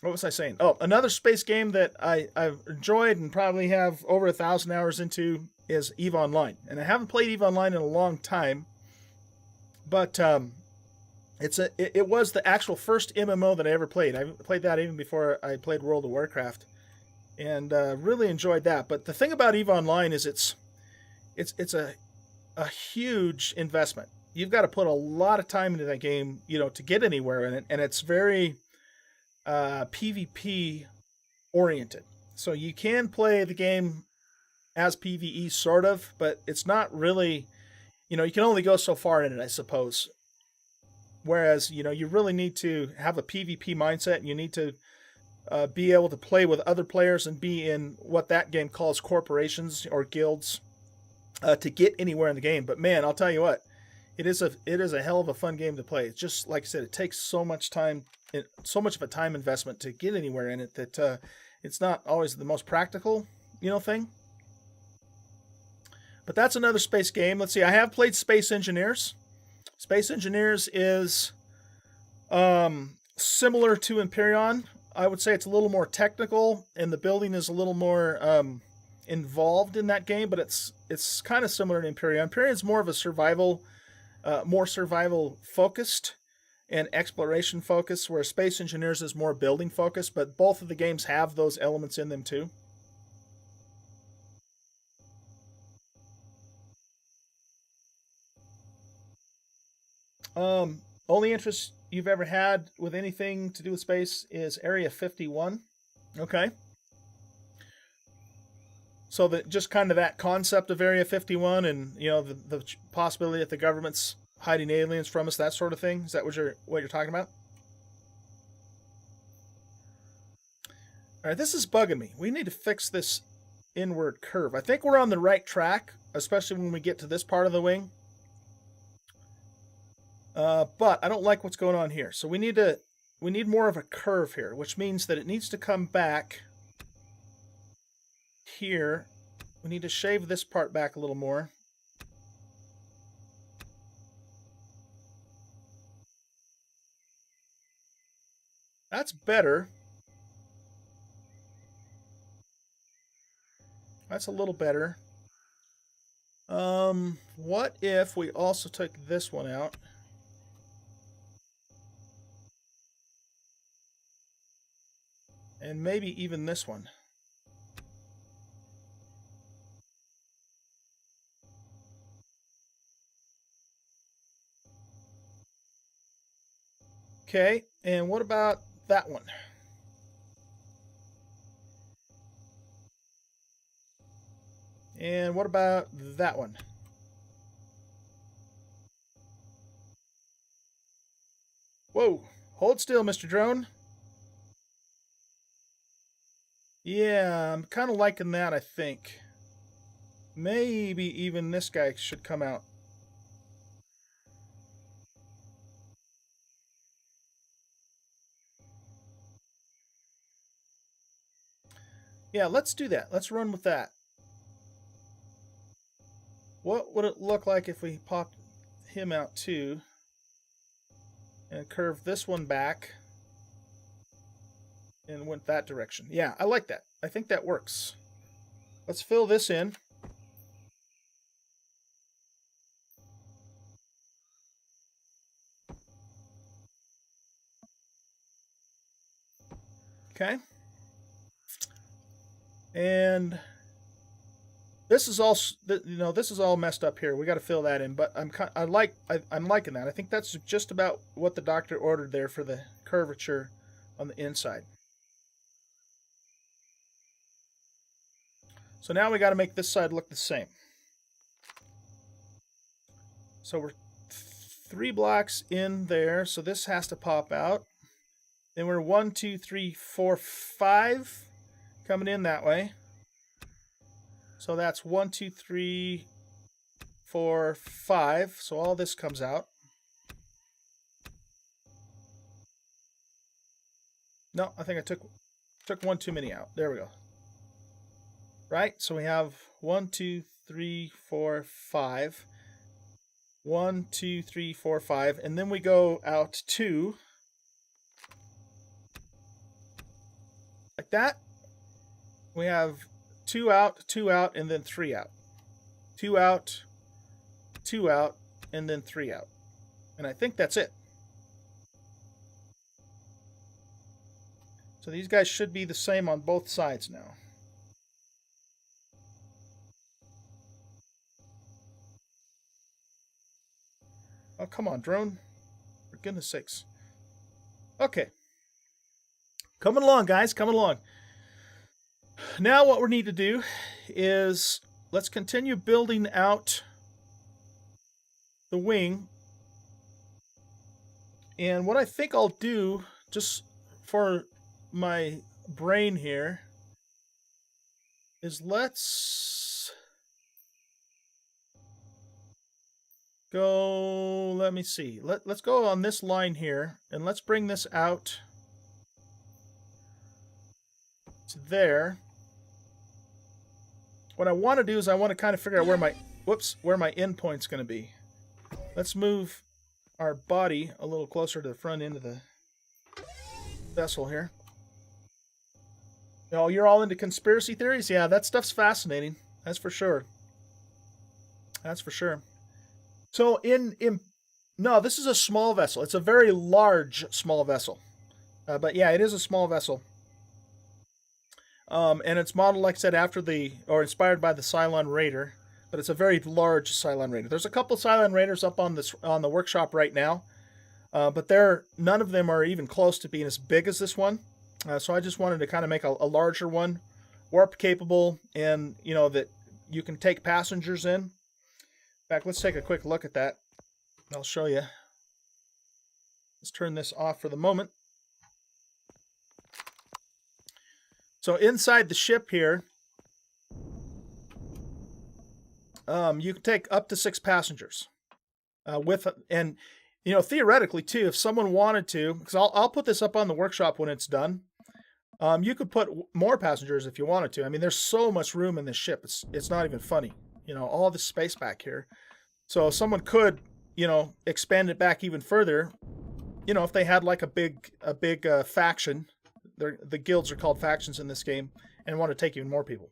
what was I saying? Oh, another space game that I've enjoyed and probably have over 1,000 hours into is EVE Online. And I haven't played EVE Online in a long time, but it was the actual first MMO that I ever played. I played that even before I played World of Warcraft, and really enjoyed that. But the thing about EVE Online is it's a huge investment. You've got to put a lot of time into that game, to get anywhere in it, and it's very PvP oriented. So you can play the game as PvE sort of, but it's not really, you can only go so far in it, I suppose. Whereas, you really need to have a PvP mindset, and you need to be able to play with other players and be in what that game calls corporations or guilds to get anywhere in the game. But man, I'll tell you what, it is a hell of a fun game to play. It's just like I said, it takes so much time, so much of a time investment to get anywhere in it that it's not always the most practical, thing. But that's another space game. Let's see. I have played Space Engineers. Space Engineers is similar to Empyrion. I would say it's a little more technical, and the building is a little more involved in that game. But it's kind of similar to Empyrion. Empyrion is more of a more survival focused and exploration focused, where Space Engineers is more building focused. But both of the games have those elements in them too. Only interest you've ever had with anything to do with space is Area 51. Okay. So that just kind of that concept of Area 51, and the possibility that the government's hiding aliens from us, that sort of thing. Is that what you're talking about? All right, this is bugging me. We need to fix this inward curve. I think we're on the right track, especially when we get to this part of the wing. But I don't like what's going on here. So we need more of a curve here, which means that it needs to come back here. We need to shave this part back a little more. That's better. That's a little better. What if we also took this one out? And maybe even this one. Okay, and what about that one? And what about that one? Whoa, hold still, Mr. Drone. Yeah, I'm kind of liking that, I think. Maybe even this guy should come out. Yeah, let's do that. Let's run with that. What would it look like if we popped him out too? And curve this one back. And went that direction. Yeah, I like that. I think that works. Let's fill this in. Okay. And this is all this is all messed up here. We got to fill that in, but I'm liking that. I think that's just about what the doctor ordered there for the curvature on the inside. So now we got to make this side look the same. So we're 3 blocks in there, so this has to pop out. Then we're 1, 2, 3, 4, 5 coming in that way. So that's 1, 2, 3, 4, 5. So all this comes out. No, I think I took one too many out. There we go. Right? So we have 1, 2, 3, 4, 5. 1, 2, 3, 4, 5. And then we go out 2. Like that. We have 2 out, and then 3 out. 2 out, 2 out, and then 3 out. And I think that's it. So these guys should be the same on both sides now. Oh, come on, drone. For goodness sakes. Okay. Coming along, guys. Coming along. Now what we need to do is let's continue building out the wing. And what I think I'll do, just for my brain here, is let's go, let me see. Let's go on this line here, and let's bring this out to there. What I want to do is I want to kind of figure out where my, where my endpoint's going to be. Let's move our body a little closer to the front end of the vessel here. Oh, you're all into conspiracy theories? Yeah, that stuff's fascinating. That's for sure. That's for sure. So no, this is a small vessel. It's a very large small vessel. But yeah, it is a small vessel. And it's modeled, like I said, after or inspired by the Cylon Raider, but it's a very large Cylon Raider. There's a couple Cylon Raiders up on the workshop right now, but none of them are even close to being as big as this one. So I just wanted to kind of make a larger one, warp capable, and that you can take passengers in. In fact, let's take a quick look at that. I'll show you. Let's turn this off for the moment. So inside the ship here, you can take up to 6 passengers. And theoretically too, if someone wanted to, because I'll put this up on the workshop when it's done. You could put more passengers if you wanted to. I mean, there's so much room in this ship. It's not even funny. All this space back here. So someone could, expand it back even further. If they had like a big faction. The guilds are called factions in this game, and want to take even more people.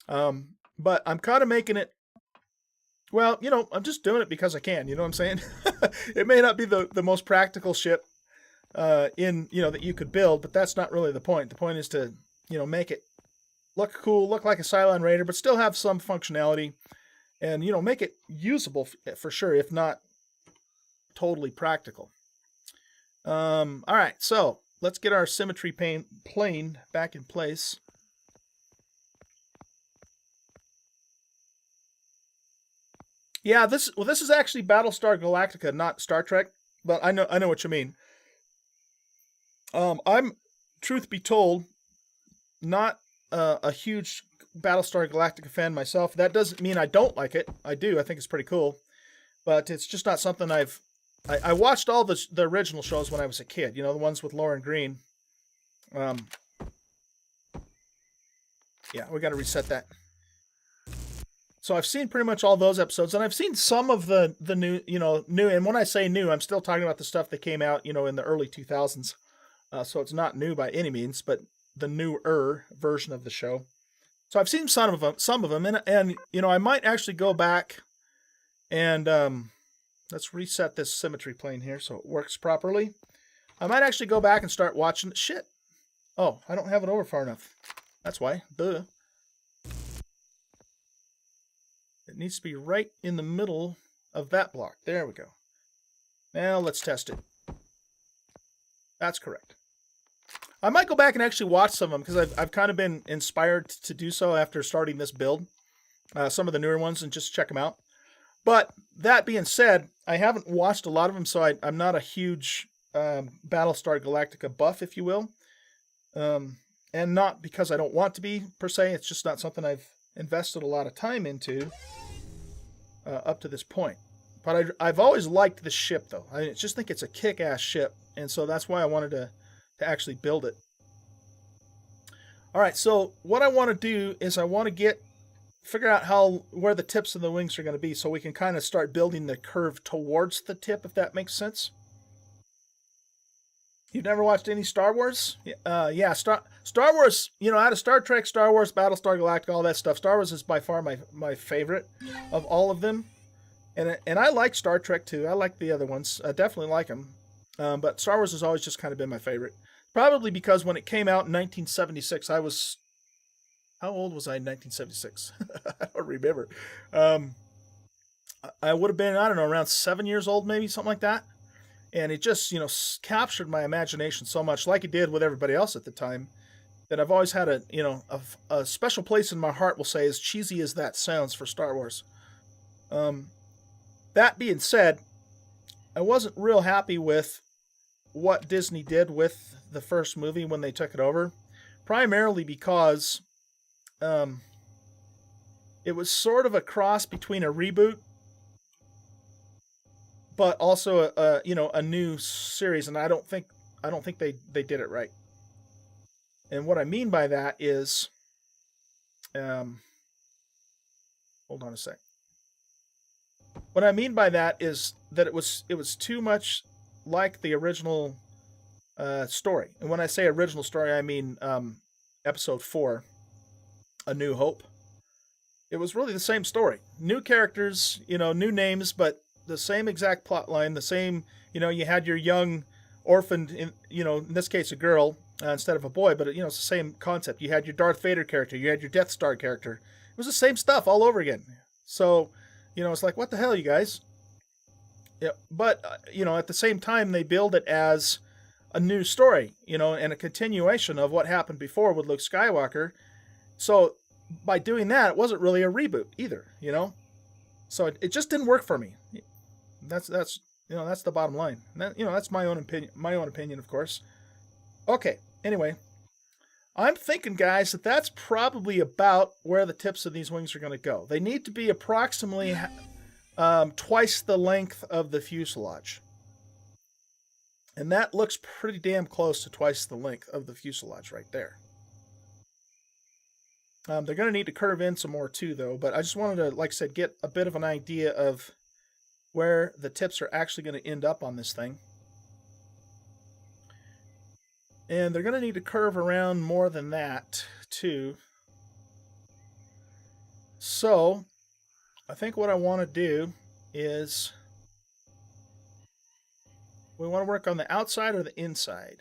But I'm kind of making it, well, I'm just doing it because I can, you know what I'm saying? It may not be the most practical ship that you could build, but that's not really the point. The point is to, make it look cool, look like a Cylon Raider, but still have some functionality, and, make it usable for sure, if not totally practical. All right, so let's get our symmetry plane back in place. Yeah, this is actually Battlestar Galactica, not Star Trek, but I know what you mean. I'm, truth be told, not a huge Battlestar Galactica fan myself. That doesn't mean I don't like it. I do. I think it's pretty cool, but it's just not something I watched all the original shows when I was a kid, the ones with Lauren Green. Yeah, we got to reset that. So I've seen pretty much all those episodes, and I've seen some of the new, new, and when I say new, I'm still talking about the stuff that came out, in the early 2000s. So it's not new by any means, but the newer version of the show. So I've seen some of them, and I might actually go back and let's reset this symmetry plane here so it works properly. I might actually go back and start watching shit. Oh, I don't have it over far enough. That's why. Duh. It needs to be right in the middle of that block. There we go. Now let's test it. That's correct. I might go back and actually watch some of them because I've kind of been inspired to do so after starting this build. Some of the newer ones, and just check them out. But that being said, I haven't watched a lot of them, so I'm not a huge Battlestar Galactica buff, if you will. And not because I don't want to be, per se. It's just not something I've invested a lot of time into up to this point. But I've always liked the ship, though. I just think it's a kick-ass ship, and so that's why I wanted to actually build it. All right, so what I want to do is I want to figure out where the tips of the wings are going to be, so we can kind of start building the curve towards the tip, if that makes sense. You've never watched any Star Wars? Yeah, Star Wars, out of Star Trek, Star Wars, Battlestar Galactica, all that stuff, Star Wars is by far my favorite of all of them. And I like Star Trek too. I like the other ones. I definitely like them. But Star Wars has always just kind of been my favorite. Probably because when it came out in 1976, how old was I in 1976? I don't remember. I would have been, I don't know, around 7 years old, maybe something like that. And it just, captured my imagination so much, like it did with everybody else at the time, that I've always had a special place in my heart, we'll say, as cheesy as that sounds, for Star Wars. That being said, I wasn't real happy with what Disney did with the first movie when they took it over, primarily because it was sort of a cross between a reboot, but also a new series, and I don't think they did it right. And what I mean by that is, hold on a sec. What I mean by that is that it was too much like the original story. And when I say original story, I mean Episode 4, A New Hope. It was really the same story. New characters, new names, but the same exact plot line, the same, you had your young orphaned, in this case a girl instead of a boy, but, it's the same concept. You had your Darth Vader character, you had your Death Star character. It was the same stuff all over again. So, it's like, what the hell, you guys? Yeah, but, at the same time, they build it as a new story, and a continuation of what happened before with Luke Skywalker. So, by doing that, it wasn't really a reboot either, So it just didn't work for me. That's the bottom line. That's my own opinion, of course. Okay, anyway, I'm thinking, guys, that that's probably about where the tips of these wings are going to go. They need to be approximately twice the length of the fuselage. And that looks pretty damn close to twice the length of the fuselage right there. They're going to need to curve in some more too, though. But I just wanted to, like I said, get a bit of an idea of where the tips are actually going to end up on this thing. And they're going to need to curve around more than that, too. So, I think what I want to do is, we want to work on the outside or the inside?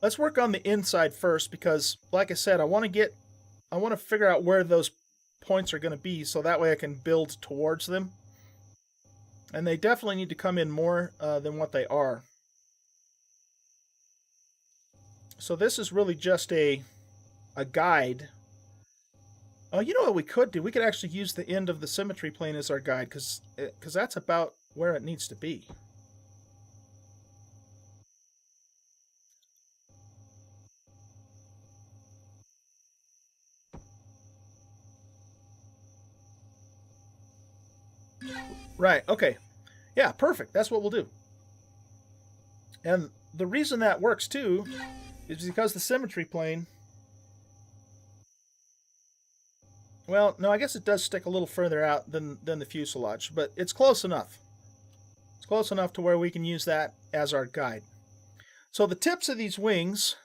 Let's work on the inside first, because, like I said, I want to figure out where those points are going to be, so that way I can build towards them. And they definitely need to come in more than what they are. So this is really just a guide. Oh, you know what we could do? We could actually use the end of the symmetry plane as our guide, because that's about where it needs to be. Right, okay. Yeah, perfect. That's what we'll do. And the reason that works, too, is because the symmetry plane... Well, no, I guess it does stick a little further out than the fuselage, but it's close enough. It's close enough to where we can use that as our guide. So the tips of these wings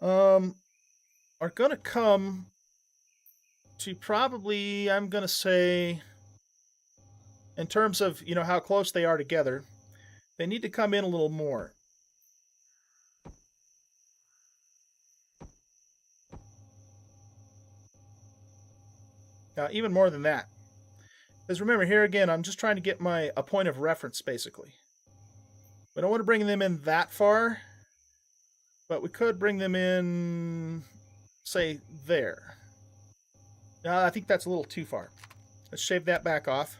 are going to come to probably, I'm going to say, in terms of, how close they are together, they need to come in a little more. Now, even more than that. Because remember, here again, I'm just trying to get a point of reference, basically. We don't want to bring them in that far, but we could bring them in, say, there. I think that's a little too far. Let's shave that back off.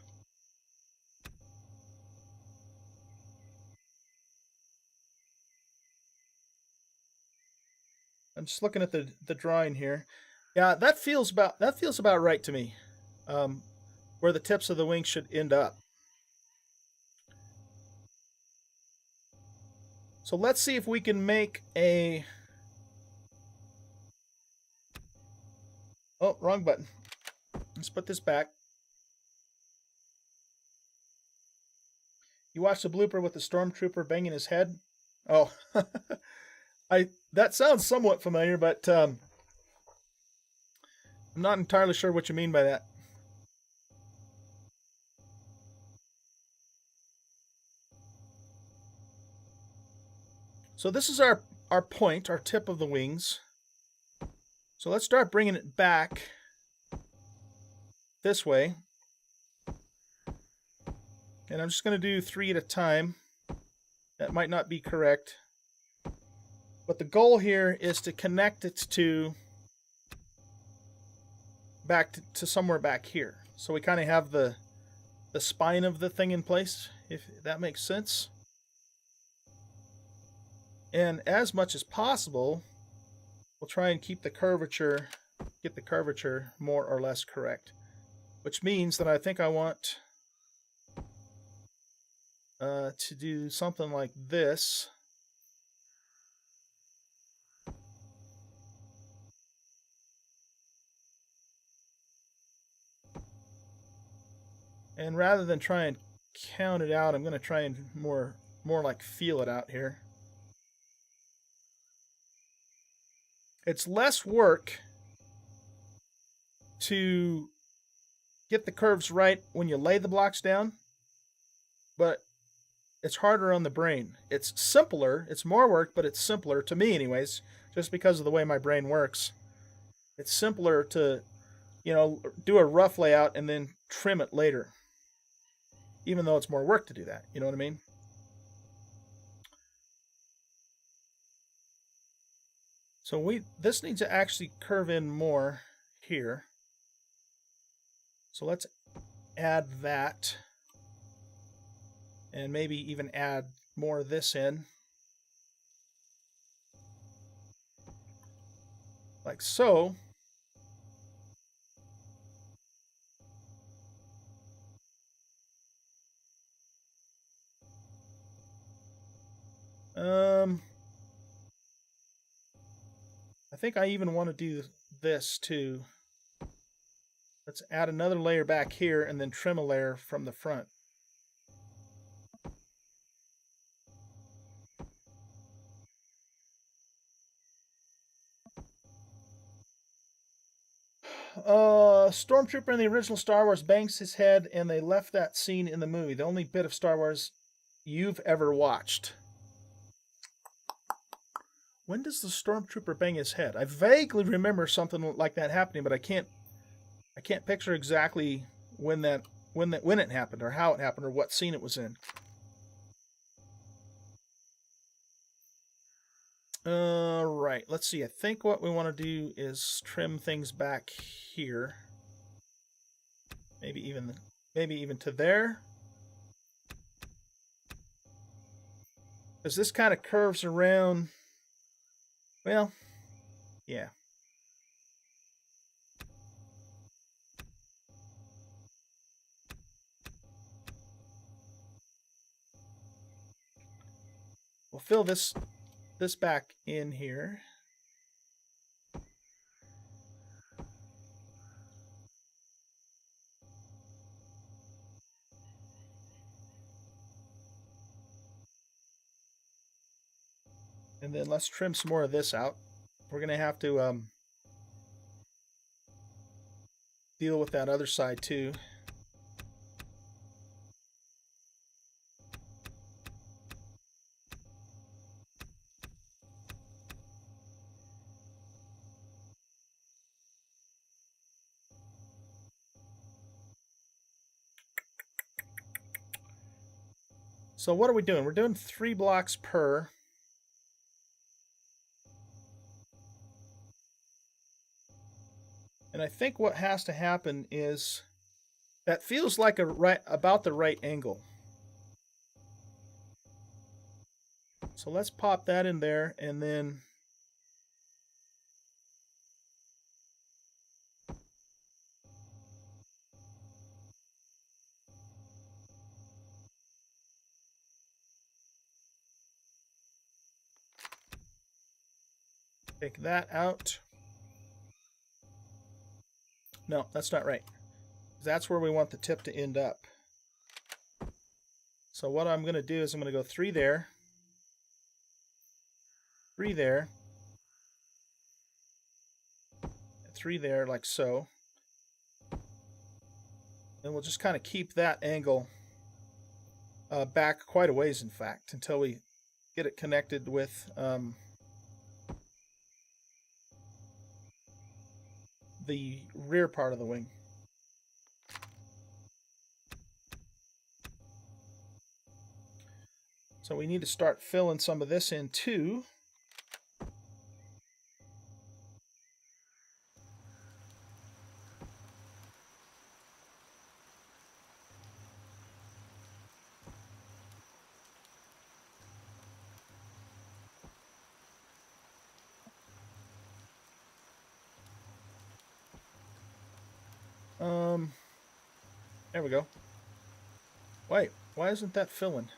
I'm just looking at the drawing here. Yeah, that feels about right to me. Where the tips of the wings should end up. So let's see if we can make a... Oh, wrong button. Let's put this back. You watched the blooper with the stormtrooper banging his head? Oh, that sounds somewhat familiar, but I'm not entirely sure what you mean by that. So this is our point, our tip of the wings. So let's start bringing it back this way. And I'm just going to do 3 at a time. That might not be correct. But the goal here is to connect it to back to somewhere back here. So we kind of have the spine of the thing in place, if that makes sense. And as much as possible, we'll try and keep the curvature, get the curvature more or less correct. Which means that I think I want to do something like this. And rather than try and count it out, I'm going to try and more like feel it out here. It's less work to get the curves right when you lay the blocks down, but it's harder on the brain. It's simpler, it's more work, but it's simpler, to me anyways, just because of the way my brain works. It's simpler to, do a rough layout and then trim it later, even though it's more work to do that. You know what I mean? So this needs to actually curve in more here. So let's add that. And maybe even add more of this in. Like so. I think I even want to do this too. Let's add another layer back here and then trim a layer from the front. Stormtrooper in the original Star Wars bangs his head, and they left that scene in the movie. The only bit of Star Wars you've ever watched. When does the Stormtrooper bang his head? I vaguely remember something like that happening, but I can't picture exactly when it happened, or how it happened, or what scene it was in. Right. Let's see. I think what we want to do is trim things back here. Maybe even to there. Because this kind of curves around. Well, yeah. We'll fill this back in here. And then let's trim some more of this out. We're going to have to deal with that other side too. So what are we doing? We're doing 3 blocks per. And I think what has to happen is that feels like about the right angle. So let's pop that in there, and then take that out. No, that's not right. That's where we want the tip to end up. So what I'm going to do is I'm going to go 3 there, 3 there, 3 there, like so. And we'll just kind of keep that angle back quite a ways, in fact, until we get it connected with the rear part of the wing. So we need to start filling some of this in too. There we go. Wait, why isn't that filling?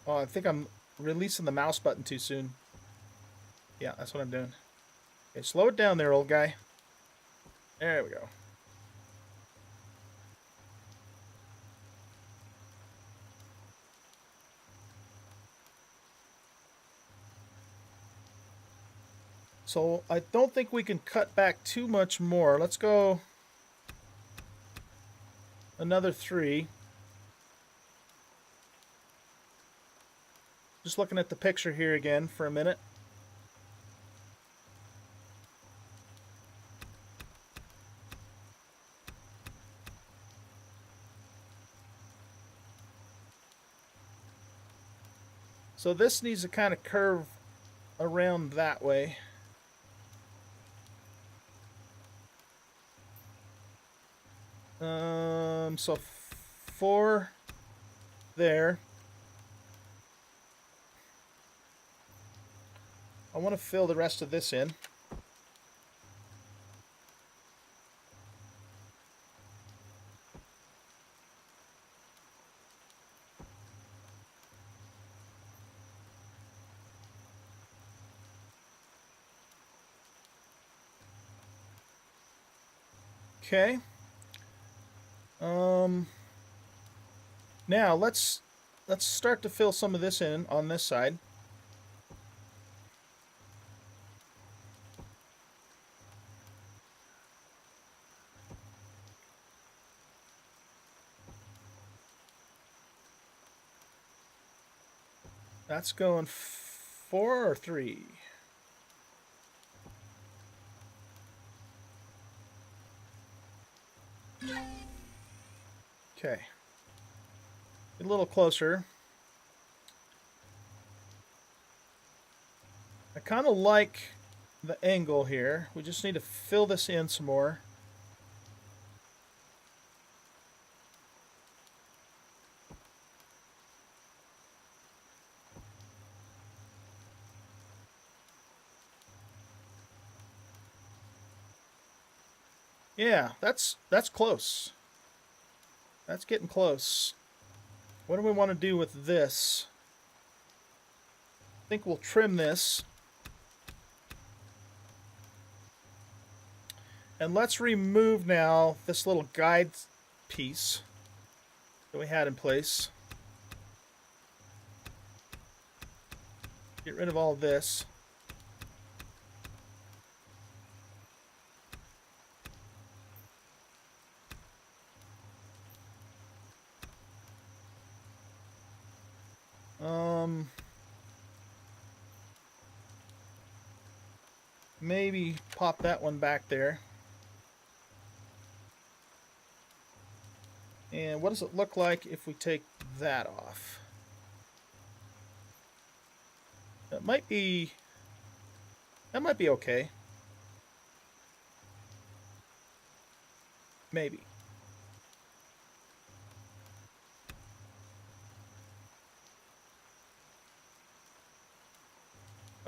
Oh, I think I'm releasing the mouse button too soon. Yeah, that's what I'm doing. Okay, slow it down there, old guy. There we go. So I don't think we can cut back too much more. Let's go another 3. Just looking at the picture here again for a minute. So this needs to kind of curve around that way. So 4 there. I want to fill the rest of this in. Okay. Now let's start to fill some of this in on this side. That's going 4 or 3. Okay. Get a little closer. I kind of like the angle here. We just need to fill this in some more. Yeah, that's close. That's getting close. What do we want to do with this? I think we'll trim this. And let's remove now this little guide piece that we had in place. Get rid of all this. Maybe pop that one back there. And what does it look like if we take that off? That might be okay. Maybe.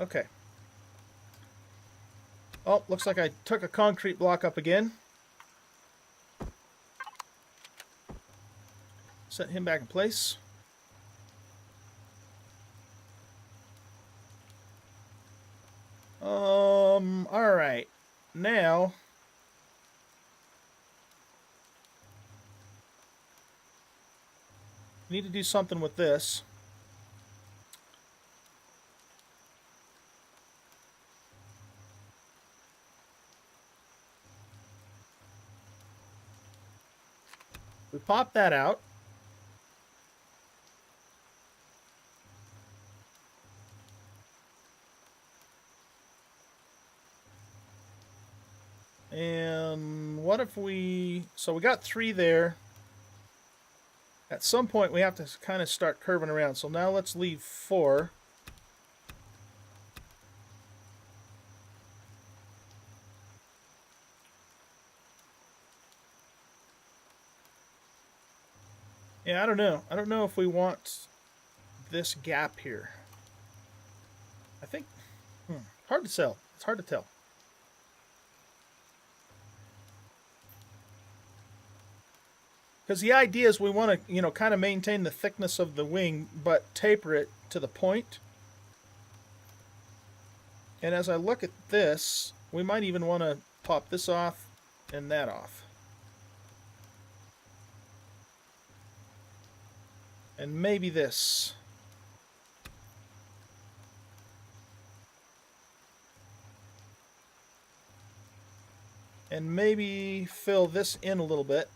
Okay. Oh, looks like I took a concrete block up again. Set him back in place. All right. Now need to do something with this. We pop that out. And what if we... So we got 3 there. at some point we have to kind of start curving around. So now let's leave 4. Yeah, I don't know. I don't know if we want this gap here. I think, hard to tell. It's hard to tell. Because the idea is we want to, kind of maintain the thickness of the wing, but taper it to the point. And as I look at this, we might even want to pop this off and that off. And maybe this. And maybe fill this in a little bit.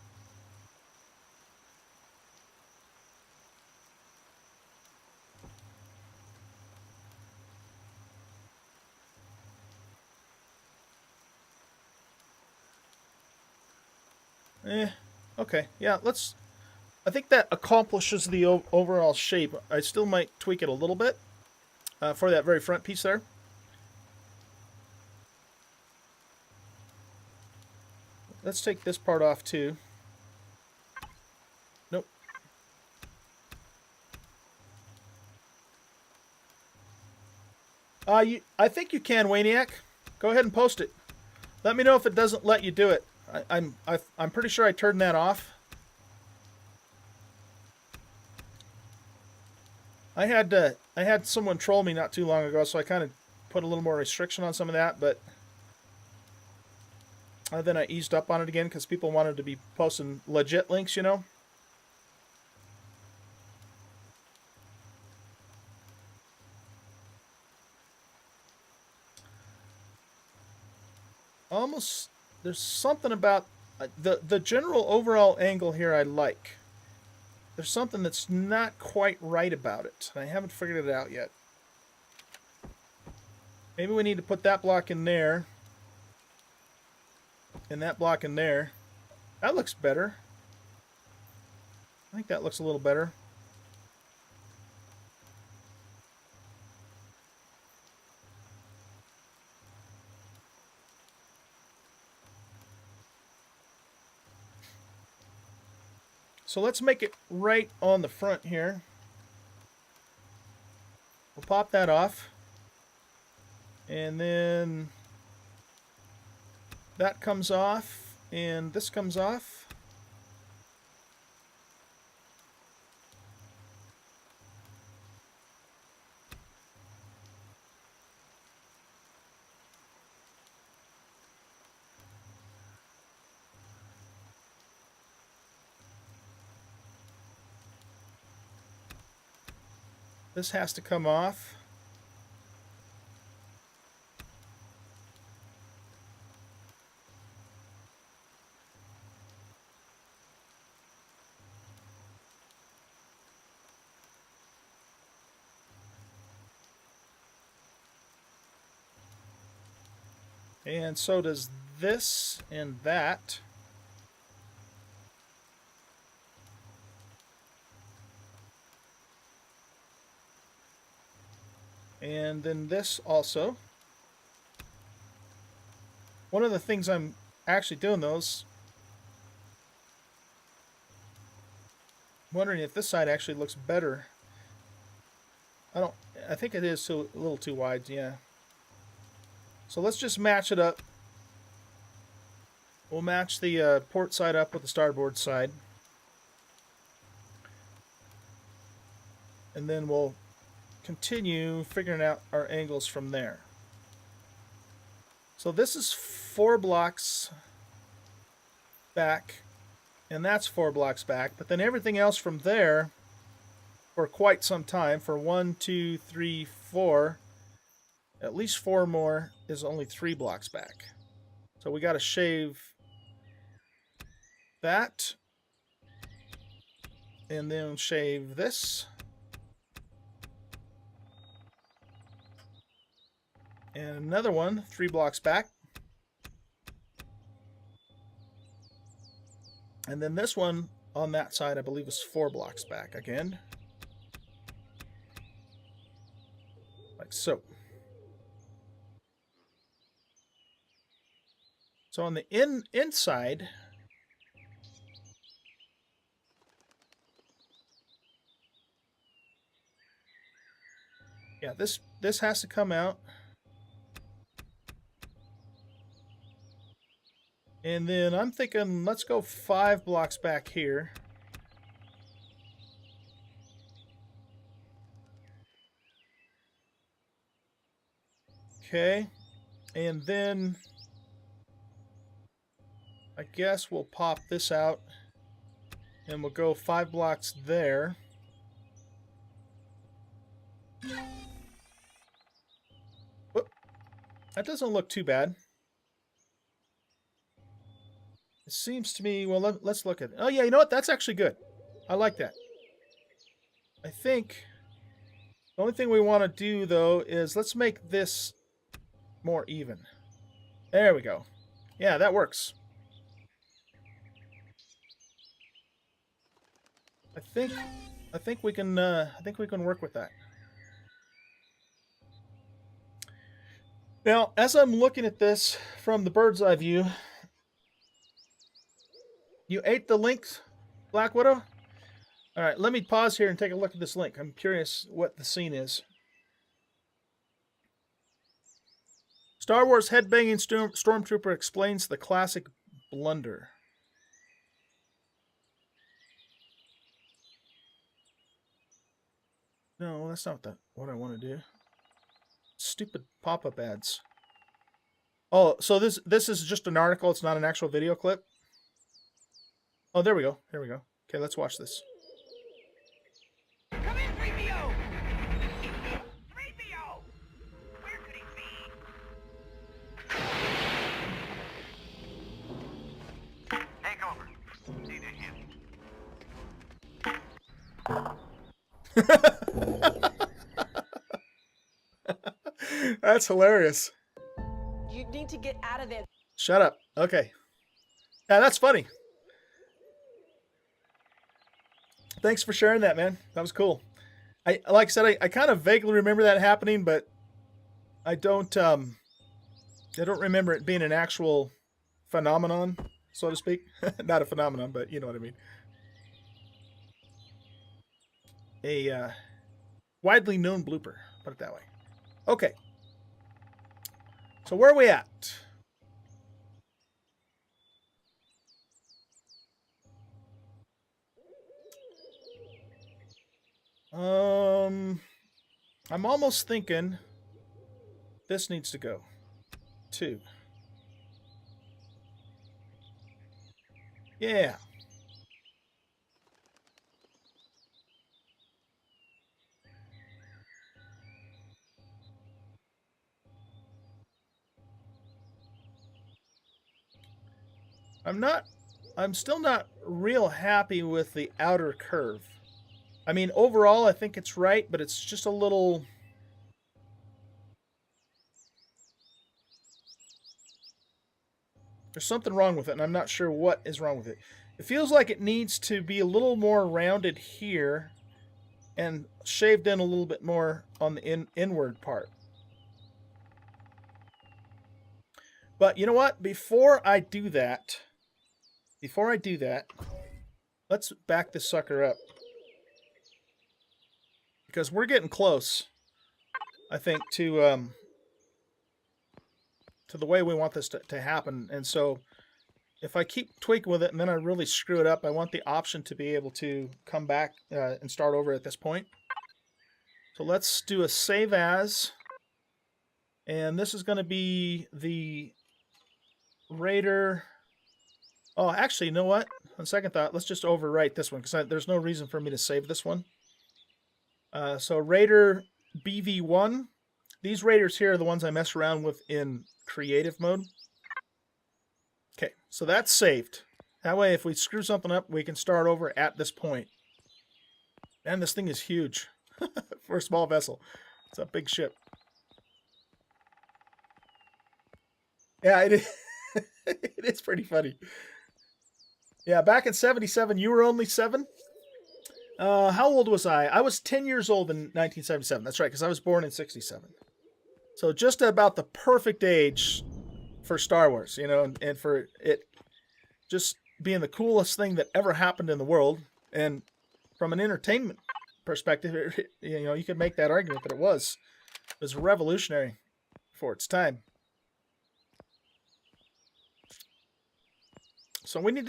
Okay, yeah, I think that accomplishes the overall shape. I still might tweak it a little bit for that very front piece there. Let's take this part off too. Nope. I think you can, Waniac. Go ahead and post it. Let me know if it doesn't let you do it. I'm pretty sure I turned that off. I had someone troll me not too long ago, so I kind of put a little more restriction on some of that, but then I eased up on it again because people wanted to be posting legit links, you know. Almost, there's something about the general overall angle here I like. There's something that's not quite right about it, and I haven't figured it out yet. Maybe we need to put that block in there, and that block in there. That looks better. I think that looks a little better. So let's make it right on the front here. We'll pop that off. And then that comes off, and this comes off. This has to come off. And so does this and that. And then this also. One of the things I'm actually doing those, wondering if this side actually looks better. I think it is a little too wide, yeah. So let's just match it up. We'll match the port side up with the starboard side. And then we'll continue figuring out our angles from there. So this is 4 blocks back, and that's 4 blocks back, but then everything else from there for quite some time, for 1, 2, 3, 4, at least 4 more, is only 3 blocks back. So we got to shave that, and then shave this. And another one, 3 blocks back. And then this one on that side, I believe, is 4 blocks back again. Like so. So on the inside, yeah, this has to come out. And then I'm thinking, let's go 5 blocks back here. Okay. And then I guess we'll pop this out. And we'll go 5 blocks there. Whoop. That doesn't look too bad. It seems to me, well, let's look at it. Oh, yeah, you know what? That's actually good. I like that. I think the only thing we want to do, though, is let's make this more even. There we go. Yeah, that works. I think we can work with that. Now, as I'm looking at this from the bird's eye view, you ate the links, Black Widow? All right, let me pause here and take a look at this link. I'm curious what the scene is. Star Wars headbanging stormtrooper explains the classic blunder. No, that's not what I want to do. Stupid pop-up ads. Oh, so this is just an article. It's not an actual video clip. Oh, there we go. Here we go. Okay, let's watch this. Come in, 3PO! 3PO! Where could he be? Take over. See to him. That's hilarious. You need to get out of there. Shut up. Okay. Yeah, that's funny. Thanks for sharing that, man. That was cool. Like I said, I kind of vaguely remember that happening, but I don't remember it being an actual phenomenon, so to speak. Not a phenomenon, but you know what I mean. A widely known blooper, put it that way. Okay. So where are we at? I'm almost thinking this needs to go. 2. Yeah. I'm still not real happy with the outer curve. I mean, overall, I think it's right, but it's just a little... There's something wrong with it, and I'm not sure what is wrong with it. It feels like it needs to be a little more rounded here and shaved in a little bit more on the inward part. But you know what? Before I do that, let's back this sucker up. Because we're getting close, I think, to the way we want this to happen. And so if I keep tweaking with it and then I really screw it up, I want the option to be able to come back and start over at this point. So let's do a save as. And this is going to be the Raider. Oh, actually, you know what? On second thought, let's just overwrite this one because there's no reason for me to save this one. So Raider BV1. These Raiders here are the ones I mess around with in creative mode. Okay, so that's saved. That way, if we screw something up, we can start over at this point. And this thing is huge for a small vessel. It's a big ship. Yeah, it is. It is pretty funny. Yeah, back in 77, you were only 7? How old was I? I was 10 years old in 1977. That's right, because I was born in 67. So just about the perfect age for Star Wars, you know, and for it just being the coolest thing that ever happened in the world. And from an entertainment perspective, you know, you could make that argument that it was revolutionary for its time. So I need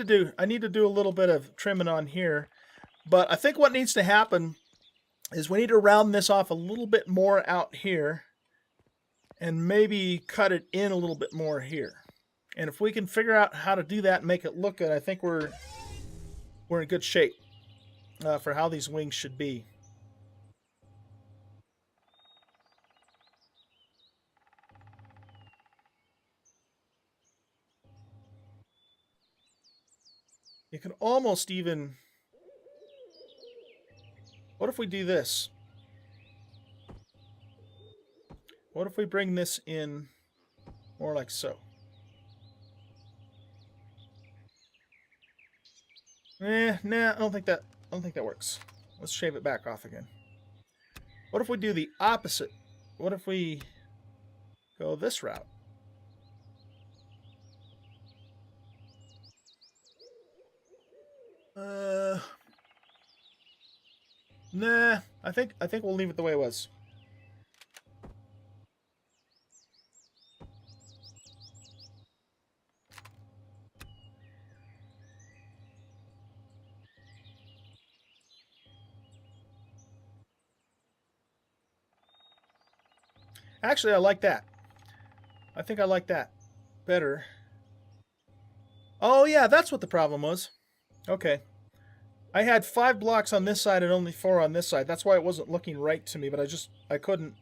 to do a little bit of trimming on here, but I think what needs to happen is we need to round this off a little bit more out here and maybe cut it in a little bit more here. And if we can figure out how to do that and make it look good, I think we're in good shape for how these wings should be. You can almost even... What if we do this? What if we bring this in more like so? Nah, I don't think that works. Let's shave it back off again. What if we do the opposite? What if we go this route? Nah, I think we'll leave it the way it was. Actually, I like that. I think I like that better. Oh yeah, that's what the problem was. Okay. I had 5 blocks on this side and only 4 on this side. That's why it wasn't looking right to me, but I couldn't...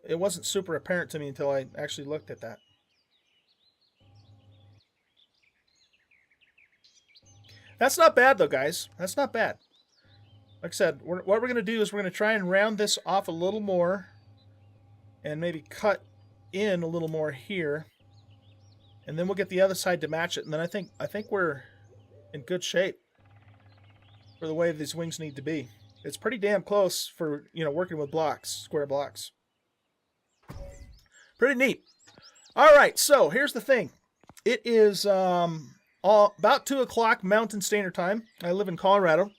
It wasn't super apparent to me until I actually looked at that. That's not bad, though, guys. That's not bad. Like I said, what we're going to do is we're going to try and round this off a little more and maybe cut in a little more here. And then we'll get the other side to match it. And then I think we're in good shape for the way these wings need to be. It's pretty damn close for, you know, working with blocks, square blocks. Pretty neat. All right, so here's the thing. It is about 2 o'clock Mountain Standard Time. I live in Colorado.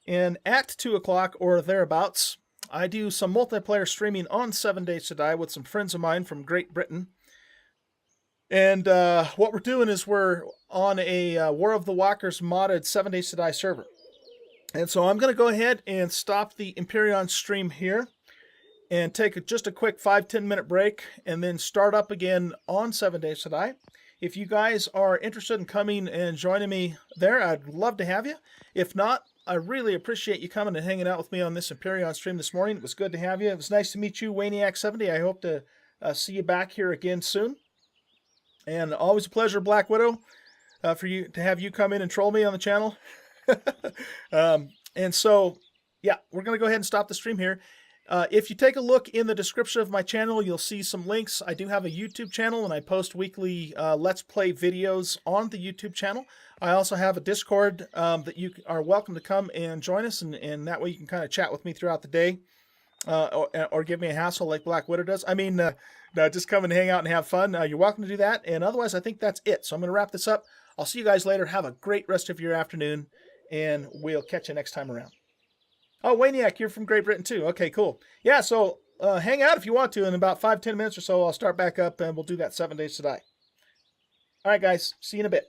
And at 2 o'clock or thereabouts, I do some multiplayer streaming on 7 Days to Die with some friends of mine from Great Britain. And what we're doing is we're on a War of the Walkers modded 7 Days to Die server. And so I'm going to go ahead and stop the Empyrion stream here and take just a quick 5-10 minute break and then start up again on 7 Days to Die. If you guys are interested in coming and joining me there, I'd love to have you. If not, I really appreciate you coming and hanging out with me on this Empyrion stream this morning. It was good to have you. It was nice to meet you, Waniac70. I hope to see you back here again soon. And always a pleasure, Black Widow, for you to have you come in and troll me on the channel. And so, yeah, we're going to go ahead and stop the stream here. If you take a look in the description of my channel, you'll see some links. I do have a YouTube channel, and I post weekly Let's Play videos on the YouTube channel. I also have a Discord that you are welcome to come and join us, and that way you can kind of chat with me throughout the day, or give me a hassle like Black Widow does. I mean, just come and hang out and have fun. You're welcome to do that, and otherwise I think that's it. So I'm going to wrap this up. I'll see you guys later. Have a great rest of your afternoon, and we'll catch you next time around. Oh, Waniac, you're from Great Britain too. Okay, cool. Yeah, so hang out if you want to. In about 5-10 minutes or so, I'll start back up, and we'll do that 7 Days to Die. All right, guys. See you in a bit.